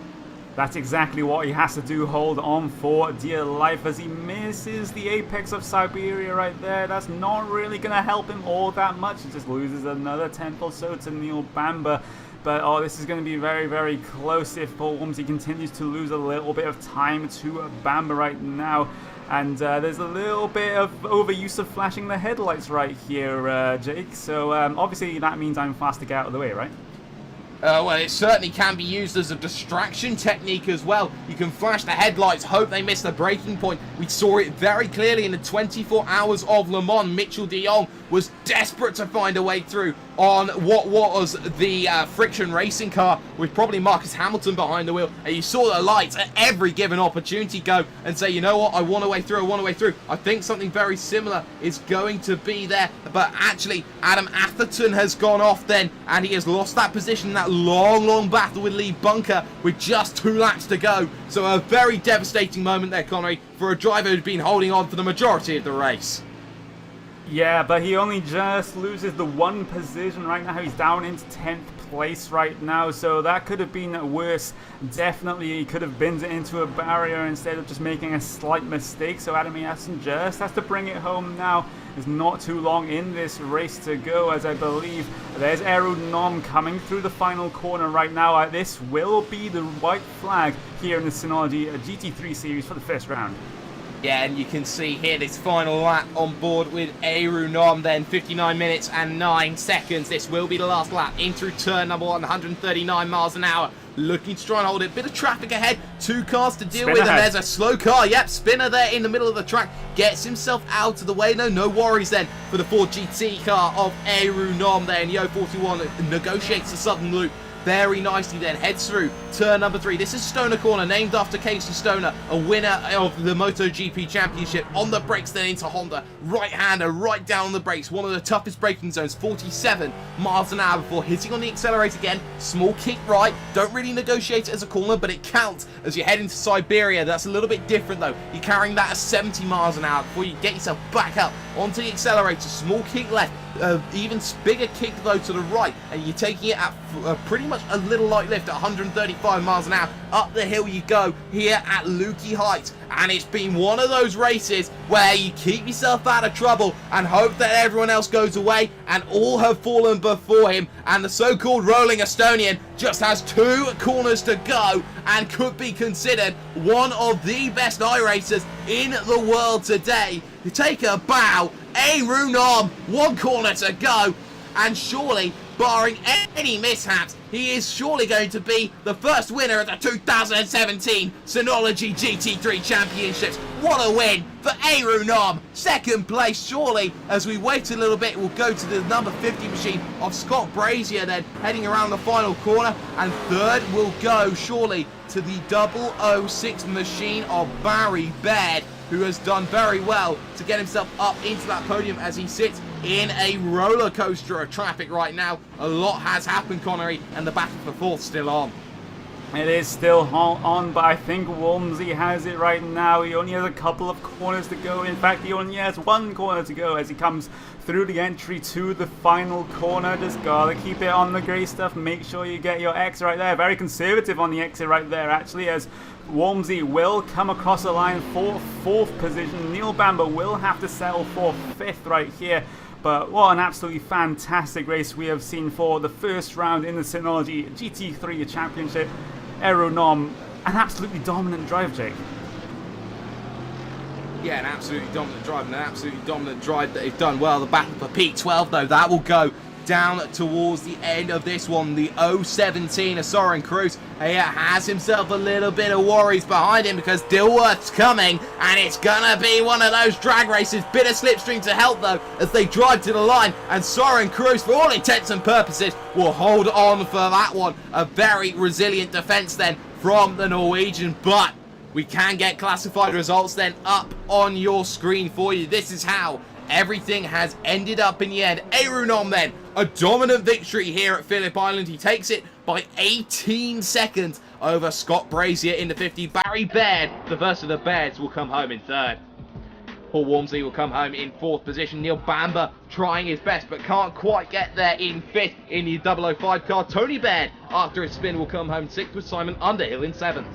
That's exactly what he has to do, hold on for dear life as he misses the apex of Siberia right there. That's not really going to help him all that much. He just loses another 10th or so to Neil Bamber. But this is going to be very, very close if Paul Wormsley continues to lose a little bit of time to Bamber right now. And there's a little bit of overuse of flashing the headlights right here, Jake. So obviously that means I'm fast to get out of the way, right? Well, it certainly can be used as a distraction technique as well. You can flash the headlights, hope they miss the braking point. We saw it very clearly in the 24 hours of Le Mans. Mitchell de Jong was desperate to find a way through on what was the friction racing car with probably Marcus Hamilton behind the wheel. And you saw the lights at every given opportunity go and say, you know what, I want a way through, I want a way through. I think something very similar is going to be there. But actually, Adam Atherton has gone off then, and he has lost that position in that long battle with Lee Bunker with just 2 laps to go. So a very devastating moment there, Connery, for a driver who's been holding on for the majority of the race. Yeah, but he only just loses the 1 position right now. He's down into 10th place right now, so that could have been worse. Definitely, he could have binned it into a barrier instead of just making a slight mistake. So Adam Atherton just has to bring it home now. There's not too long in this race to go, as I believe there's Aeronom coming through the final corner right now. This will be the white flag here in the Synology GT3 series for the first round. Yeah, and you can see here this final lap on board with Aeronom then, 59 minutes and 9 seconds. This will be the last lap in through turn number 1, 139 miles an hour. Looking to try and hold it. Bit of traffic ahead, 2 cars to deal with, and there's a slow car. Yep, Spinner there in the middle of the track. Gets himself out of the way. No worries then for the Ford GT car of Aeronom there. And Yo41 negotiates the southern loop very nicely then heads through turn number 3. This is Stoner Corner, named after Casey Stoner, a winner of the MotoGP Championship. On the brakes then into Honda, right-hander right down on the brakes, one of the toughest braking zones, 47 miles an hour before hitting on the accelerator again. Small kick right, don't really negotiate it as a corner, but it counts as you head into Siberia. That's a little bit different though. You're carrying that at 70 miles an hour before you get yourself back up onto the accelerator. Small kick left, even bigger kick though to the right, and you're taking it at pretty much a little light lift at 135 miles an hour. Up the hill you go here at Lukey Heights, and it's been one of those races where you keep yourself out of trouble and hope that everyone else goes away, and all have fallen before him, and the so-called rolling Estonian just has 2 corners to go and could be considered one of the best iRacers in the world today. You take a bow, Aeronom, 1 corner to go, and surely, barring any mishaps, he is surely going to be the first winner of the 2017 Synology GT3 Championships. What a win for Aeronom. Second place, surely, as we wait a little bit, we'll go to the number 50 machine of Scott Brazier then, heading around the final corner, and third will go, surely, to the 006 machine of Barry Baird, who has done very well to get himself up into that podium as he sits in a roller coaster of traffic right now. A lot has happened, Connery, and the battle for fourth still on. It is still on, but I think Walmsley has it right now. He only has a couple of corners to go. In fact, he only has 1 corner to go as he comes through the entry to the final corner. Just gotta keep it on the grey stuff. Make sure you get your X right there. Very conservative on the exit right there, actually, as Walmsley will come across the line for 4th position. Neil Bamber will have to settle for 5th right here. But what an absolutely fantastic race we have seen for the first round in the Synology GT3 Championship. Aeronom, an absolutely dominant drive, Jake. Yeah, an absolutely dominant drive, and an absolutely dominant drive that they've done well. The battle for P12, though, that will go down towards the end of this one. The 017 of Soren Cruz has himself a little bit of worries behind him because Dilworth's coming, and it's gonna be one of those drag races. Bit of slipstream to help though as they drive to the line, and Soren Cruz, for all intents and purposes, will hold on for that one. A very resilient defense then from the Norwegian, but we can get classified results then up on your screen for you. This is how everything has ended up in the end. Aeronom then, a dominant victory here at Phillip Island. He takes it by 18 seconds over Scott Brazier in the 50. Barry Baird, the first of the Bairds, will come home in 3rd. Paul Walmsley will come home in 4th position. Neil Bamber trying his best but can't quite get there in 5th in the 005 car. Tony Baird, after a spin, will come home 6th with Simon Underhill in 7th.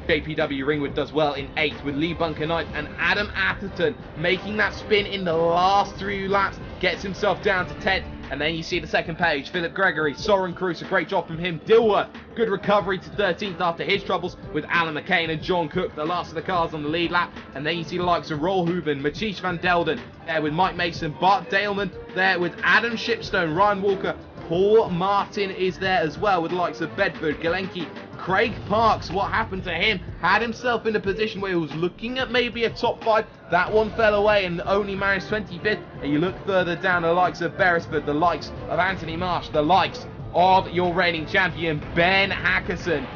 JPW Ringwood does well in 8th with Lee Bunker Knight, and Adam Atherton making that spin in the last 3 laps gets himself down to 10th. And then you see the second page, Philip Gregory, Soren Cruz, a great job from him. Dilworth, good recovery to 13th after his troubles with Alan McCain and John Cook, the last of the cars on the lead lap. And then you see the likes of Roel Hooven, Mathies van Delden, there with Mike Mason, Bart Daleman, there with Adam Shipstone, Ryan Walker, Paul Martin is there as well with the likes of Bedford, Galenki, Craig Parks. What happened to him? Had himself in a position where he was looking at maybe a top 5. That one fell away and only managed 25th. And you look further down, the likes of Beresford, the likes of Anthony Marsh, the likes of your reigning champion Ben Hackerson,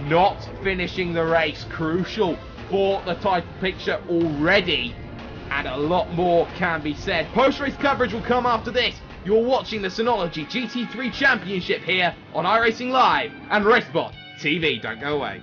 not finishing the race. Crucial for the title picture already, and a lot more can be said. Post-race coverage will come after this. You're watching the Synology GT3 Championship here on iRacingLive and RaceSpotTV. Don't go away.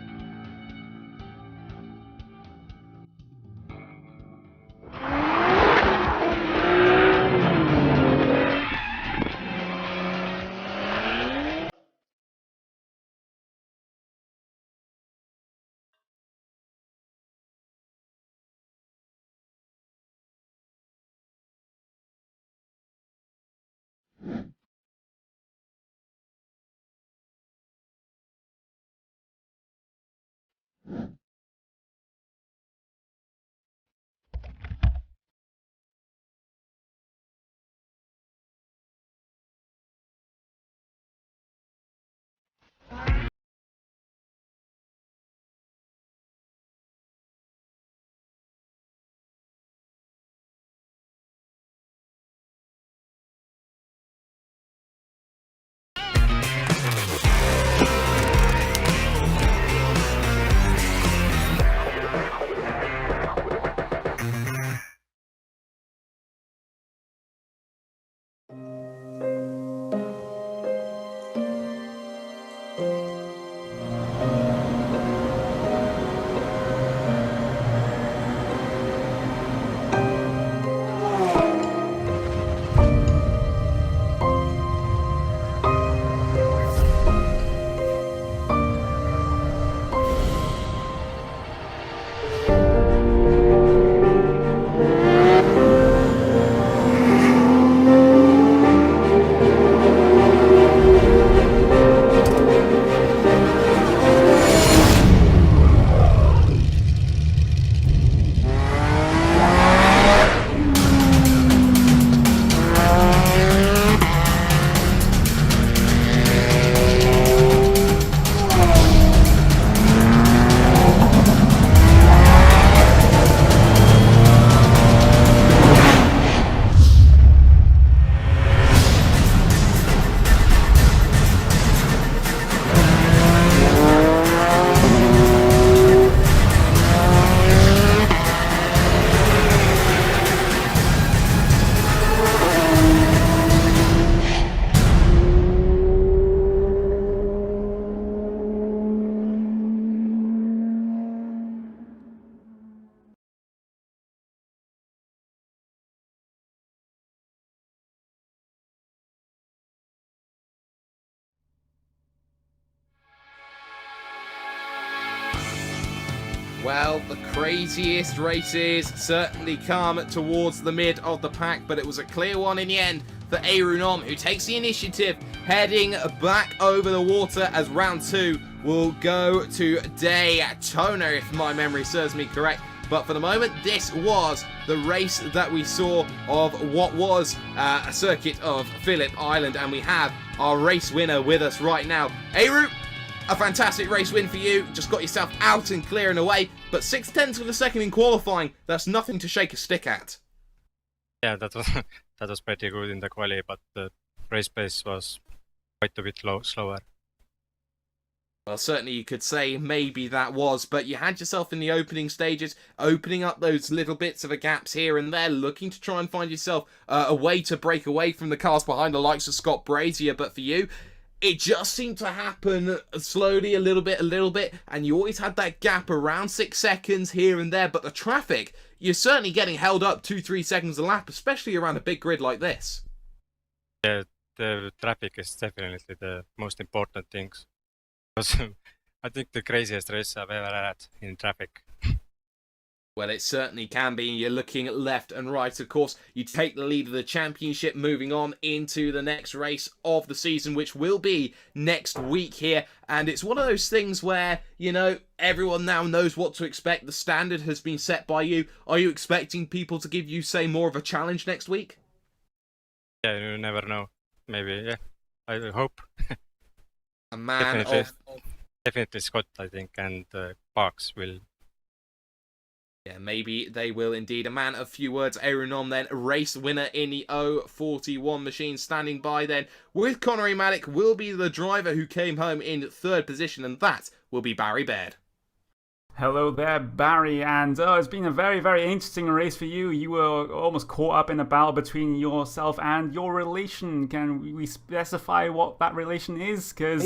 Well, the craziest races certainly come towards the mid of the pack, but it was a clear one in the end for iRacing, who takes the initiative, heading back over the water as round 2 will go to Daytona, if my memory serves me correct. But for the moment, this was the race that we saw of what was a circuit of Phillip Island, and we have our race winner with us right now. iRacing, a fantastic race win for you. Just got yourself out and clear and away, but 6/10 of a second in qualifying, that's nothing to shake a stick at. Yeah, that was pretty good in the quali, but the race pace was quite a bit slower. Well, certainly you could say maybe that was, but you had yourself in the opening stages, opening up those little bits of a gaps here and there, looking to try and find yourself a way to break away from the cars behind the likes of Scott Brazier, but for you, it just seemed to happen slowly, a little bit, and you always had that gap around 6 seconds here and there, but the traffic, you're certainly getting held up 2-3 seconds a lap, especially around a big grid like this. Yeah, the traffic is definitely the most important things. Because I think the craziest race I've ever had in traffic. Well, it certainly can be. You're looking left and right. Of course, you take the lead of the championship, moving on into the next race of the season, which will be next week here. And it's one of those things where, you know, everyone now knows what to expect. The standard has been set by you. Are you expecting people to give you, say, more of a challenge next week? Yeah, you never know. Maybe, yeah. I hope. A man Definitely Scott, I think, and Parks will. Yeah, maybe they will indeed. A man of few words, iRacing then, race winner in the 041 machine. Standing by then with Connery Maddock will be the driver who came home in 3rd position, and that will be Barry Baird. Hello there, Barry, and it's been a very, very interesting race for you. You were almost caught up in a battle between yourself and your relation. Can we specify what that relation is? Because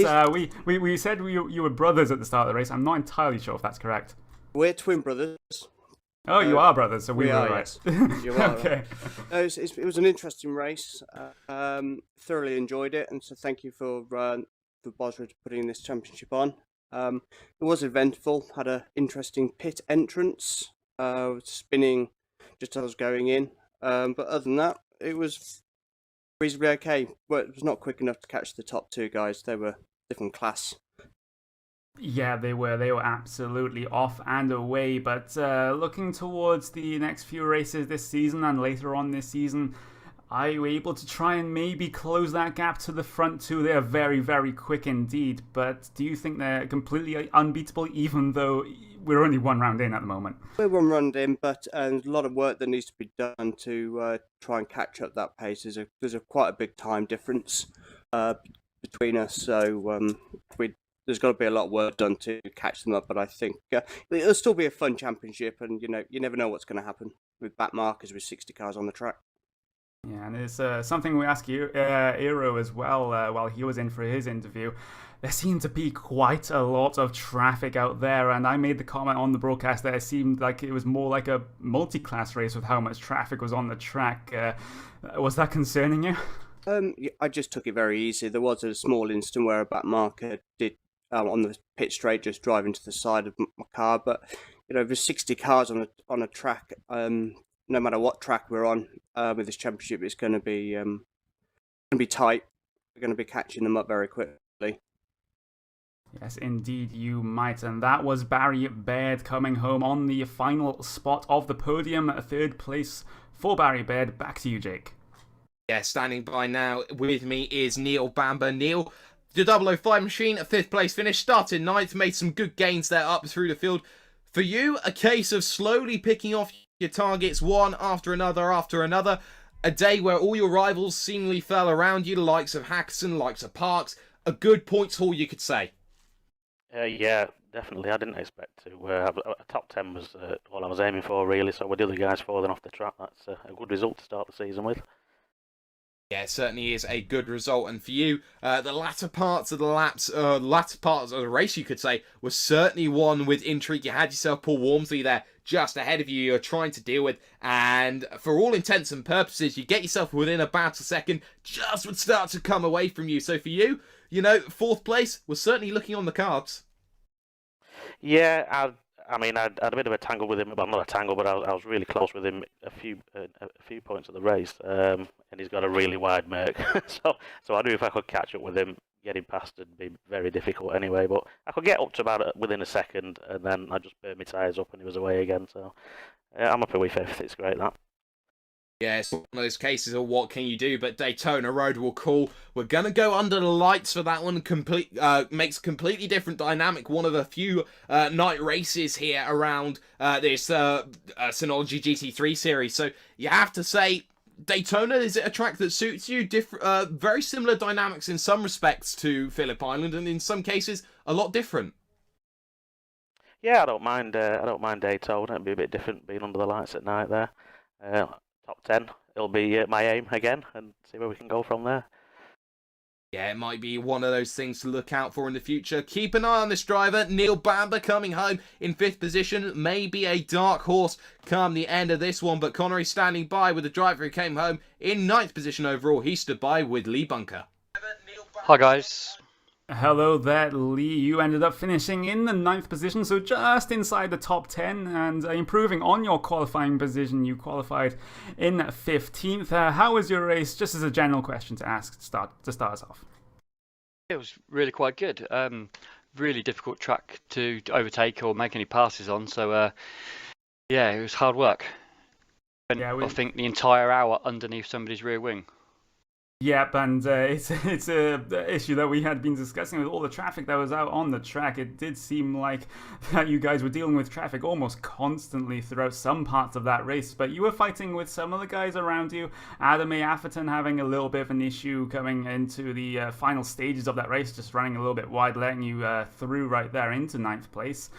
we said you were brothers at the start of the race. I'm not entirely sure if that's correct. We're twin brothers. Oh, you are brothers, so we were right. Yes. You are okay. Right. It was an interesting race. Thoroughly enjoyed it, and so thank you for BOSRA putting this championship on. It was eventful, had an interesting pit entrance, spinning just as I was going in. But other than that, it was reasonably okay. Well, it was not quick enough to catch the top 2 guys. They were different class. Yeah, they were absolutely off and away. But looking towards the next few races this season and later on this season, are you able to try and maybe close that gap to the front 2? They are very, very quick indeed, but do you think they're completely unbeatable even though we're only 1 round in at the moment? We're 1 round in, but a lot of work that needs to be done to try and catch up that pace. There's quite a big time difference between us, so there's got to be a lot of work done to catch them up, but I think it'll still be a fun championship, and you never know what's going to happen with back markers with 60 cars on the track. Yeah, and it's something we asked Aero as well while he was in for his interview. There seemed to be quite a lot of traffic out there, and I made the comment on the broadcast that it seemed like it was more like a multi-class race with how much traffic was on the track. Was that concerning you? I just took it very easy. There was a small instant where a back marker did on the pit straight just driving to the side of my car, but there's 60 cars on a track. No matter what track we're on with this championship, it's going to be tight. We're going to be catching them up very quickly. Yes, indeed you might. And that was Barry Baird coming home on the final spot of the podium. 3rd place for Barry Baird. Back to you, Jake. Yeah, standing by now with me is Neil Bamber. Neil, the 005 machine, a 5th place finish, started 9th, made some good gains there up through the field. For you, a case of slowly picking off your targets one after another, a day where all your rivals seemingly fell around you, the likes of Hackson, likes of Parks, a good points haul you could say. Yeah, definitely. I didn't expect to have a top 10 was all I was aiming for really, so with the other guys falling off the track, that's a good result to start the season with. Yeah, it certainly is a good result. And for you, the latter parts of the laps, latter parts of the race, you could say, was certainly one with intrigue. You had yourself Paul Walmsley there just ahead of you you're trying to deal with. And for all intents and purposes, you get yourself within about a second, just would start to come away from you. So for you, 4th place was certainly looking on the cards. Yeah, I mean, I had a bit of a tangle with him. Well, not a tangle, but I was really close with him a few points of the race, and he's got a really wide Merc. so I knew if I could catch up with him, getting past it'd be very difficult anyway. But I could get up to about within a second, and then I just burned my tyres up, and he was away again. So I'm happy with fifth. It's great that. Yeah, it's one of those cases of what can you do, but Daytona Road will call. We're going to go under the lights for that one. Makes a completely different dynamic. One of a few night races here around this Synology GT3 series. So you have to say, Daytona, is it a track that suits you? Very similar dynamics in some respects to Phillip Island, and in some cases, a lot different. Yeah, I don't mind Daytona. It'd be a bit different being under the lights at night there. Top 10, it'll be my aim again, and see where we can go from there. Yeah, it might be one of those things to look out for in the future. Keep an eye on this driver, Neil Bamber, coming home in 5th position. Maybe a dark horse come the end of this one, but Connery standing by with the driver who came home in 9th position overall. He stood by with Lee Bunker. Hi guys. Hello there, Lee. You ended up finishing in the 9th position, so just inside the top 10 and improving on your qualifying position. You qualified in 15th. How was your race? Just as a general question to ask to start us off. It was really quite good. Really difficult track to overtake or make any passes on, so yeah, it was hard work. Yeah, I think the entire hour underneath somebody's rear wing. Yep, and it's a issue that we had been discussing with all the traffic that was out on the track. It did seem like that you guys were dealing with traffic almost constantly throughout some parts of that race, but you were fighting with some of the guys around you. Adam A. Atherton having a little bit of an issue coming into the final stages of that race, just running a little bit wide, letting you through right there into 9th place.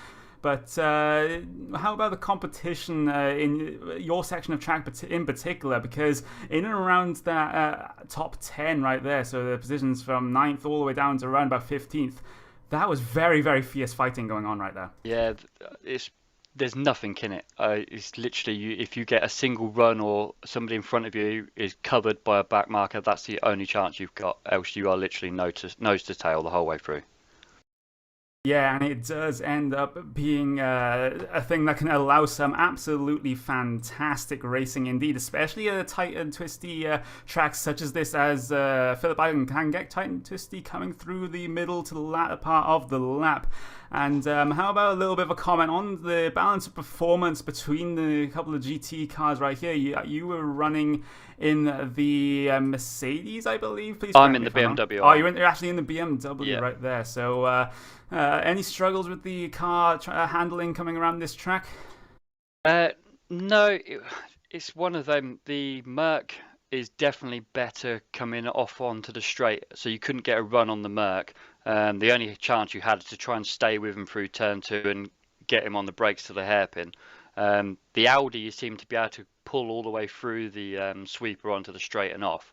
But how about the competition in your section of track in particular? Because in and around that top 10 right there, so the positions from 9th all the way down to around about 15th, that was very, very fierce fighting going on right there. Yeah, there's nothing in it. It's literally, if you get a single run or somebody in front of you is covered by a back marker, that's the only chance you've got. Else you are literally nose to tail the whole way through. Yeah, and it does end up being a thing that can allow some absolutely fantastic racing indeed, especially tight and twisty tracks such as this, as Phillip Island can get tight and twisty coming through the middle to the latter part of the lap. And how about a little bit of a comment on the balance of performance between the couple of GT cars right here? You were running in the Mercedes, I believe. Please. I'm in the BMW. Oh, you're actually in the BMW, yeah. Right there. So any struggles with the car handling coming around this track? No, it's one of them. The Merc is definitely better coming off onto the straight, so you couldn't get a run on the Merc. The only chance you had is to try and stay with him through turn 2 and get him on the brakes to the hairpin. The Audi, you seem to be able to pull all the way through the sweeper onto the straight and off.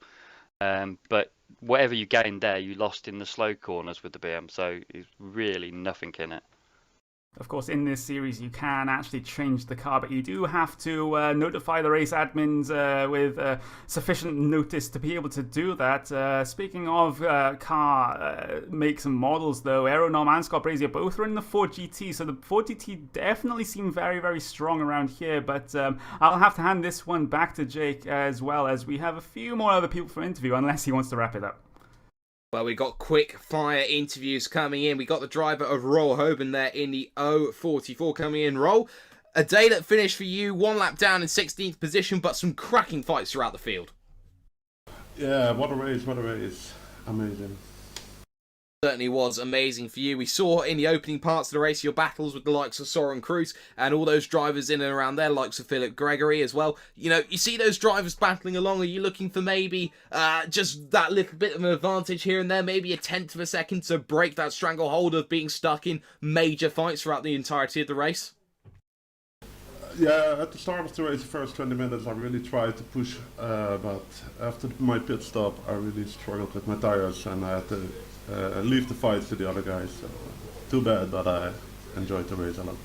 But whatever you gained there, you lost in the slow corners with the BM, so it's really nothing in it. Of course, in this series, you can actually change the car, but you do have to notify the race admins with sufficient notice to be able to do that. Speaking of car makes and models, though, Aeronom and Scott Brazier both are in the Ford GT, so the Ford GT definitely seem very, very strong around here, but I'll have to hand this one back to Jake as well, as we have a few more other people for interview, unless he wants to wrap it up. Well, we got quick fire interviews coming in. We got the driver of Roll Hoban there in the 044 coming in. Roll, a day that finished for you, 1 lap down in 16th position, but some cracking fights throughout the field. Yeah, what a race, amazing. Certainly was amazing for you. We saw in the opening parts of the race your battles with the likes of Soren Cruz and all those drivers in and around there, likes of Philip Gregory as well. You know, you see those drivers battling along. Are you looking for maybe just that little bit of an advantage here and there, maybe a 1/10 of a second to break that stranglehold of being stuck in major fights throughout the entirety of the race? Yeah, at the start of the race, the first 20 minutes, I really tried to push, but after my pit stop, I really struggled with my tires and I had to leave the fights to the other guys. So, too bad, but I enjoyed the race a lot.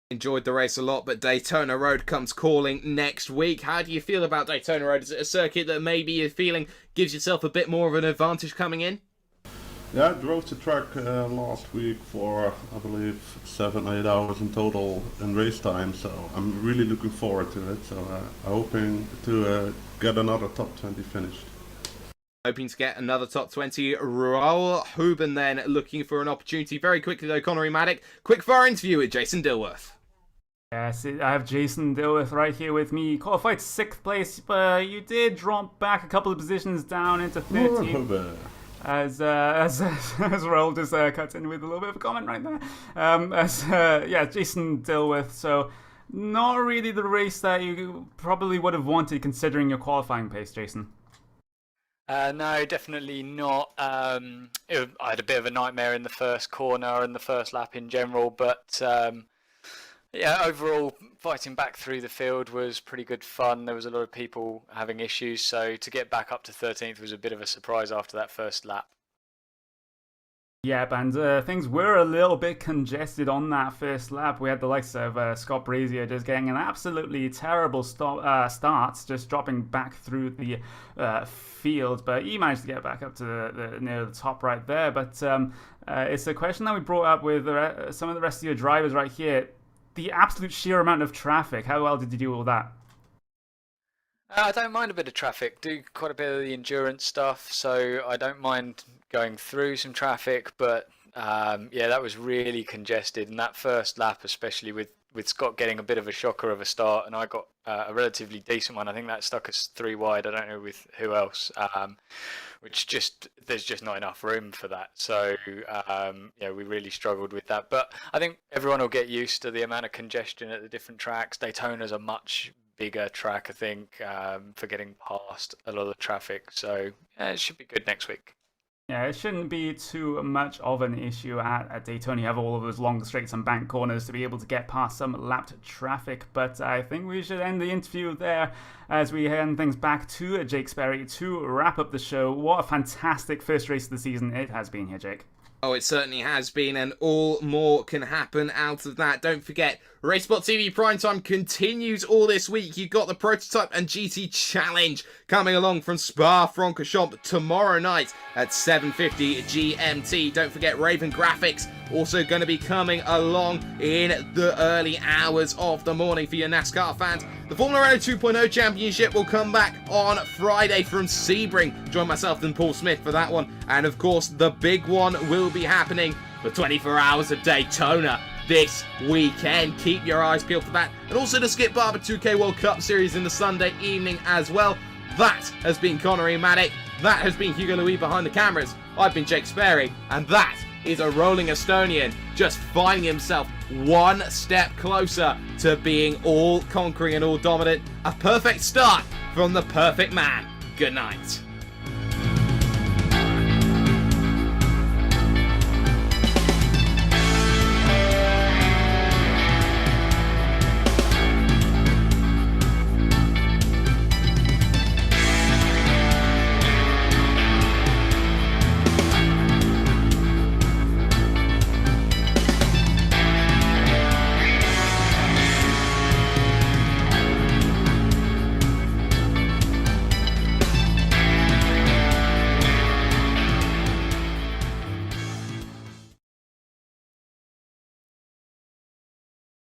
Enjoyed the race a lot, but Daytona Road comes calling next week. How do you feel about Daytona Road? Is it a circuit that maybe you're feeling gives yourself a bit more of an advantage coming in? Yeah, I drove the track last week for, I believe, 7-8 hours in total in race time, so I'm really looking forward to it. So I'm hoping to get another top 20 finished. Hoping to get another top 20. Raoul Huben then looking for an opportunity. Very quickly though, Connery Maddock, quick fire interview with Jason Dilworth. Yes, I have Jason Dilworth right here with me. You qualified 6th place, but you did drop back a couple of positions down into 13th. As Raoul just cuts in with a little bit of a comment right there. Jason Dilworth. So not really the race that you probably would have wanted considering your qualifying pace, Jason. No, definitely not. I had a bit of a nightmare in the first corner and the first lap in general, but overall fighting back through the field was pretty good fun. There was a lot of people having issues, so to get back up to 13th was a bit of a surprise after that first lap. Yep, and things were a little bit congested on that first lap. We had the likes of Scott Brazier just getting an absolutely terrible start, just dropping back through the field, but he managed to get back up to near the top right there. But it's a question that we brought up with some of the rest of your drivers right here. The absolute sheer amount of traffic, how well did you do all that? I don't mind a bit of traffic, do quite a bit of the endurance stuff, so I don't mind going through some traffic, but that was really congested, and that first lap, especially with Scott getting a bit of a shocker of a start, and I got a relatively decent one. I think that stuck us 3 wide, I don't know with who else, there's just not enough room for that, so we really struggled with that, but I think everyone will get used to the amount of congestion at the different tracks. Daytona's a much bigger track, I think, for getting past a lot of the traffic, so it should be good next week. Yeah, it shouldn't be too much of an issue at Daytona. You have all of those long straights and bank corners to be able to get past some lapped traffic. But I think we should end the interview there as we hand things back to Jake Sperry to wrap up the show. What a fantastic first race of the season it has been here, Jake. Oh, it certainly has been, and all more can happen out of that. Don't forget, RaceSpotTV Primetime continues all this week. You've got the Prototype and GT Challenge coming along from Spa-Francorchamps tomorrow night at 7:50 GMT. Don't forget, Raven Graphics also going to be coming along in the early hours of the morning for your NASCAR fans. The Formula Renault 2.0 Championship will come back on Friday from Sebring. Join myself and Paul Smith for that one. And of course, the big one will be happening for 24 hours of Daytona this weekend. Keep your eyes peeled for that. And also the Skip Barber 2K World Cup Series in the Sunday evening as well. That has been Connery Maddock. That has been Hugo Louis behind the cameras. I've been Jake Sperry. And that is a rolling Estonian just finding himself one step closer to being all conquering and all dominant. A perfect start from the perfect man. Good night.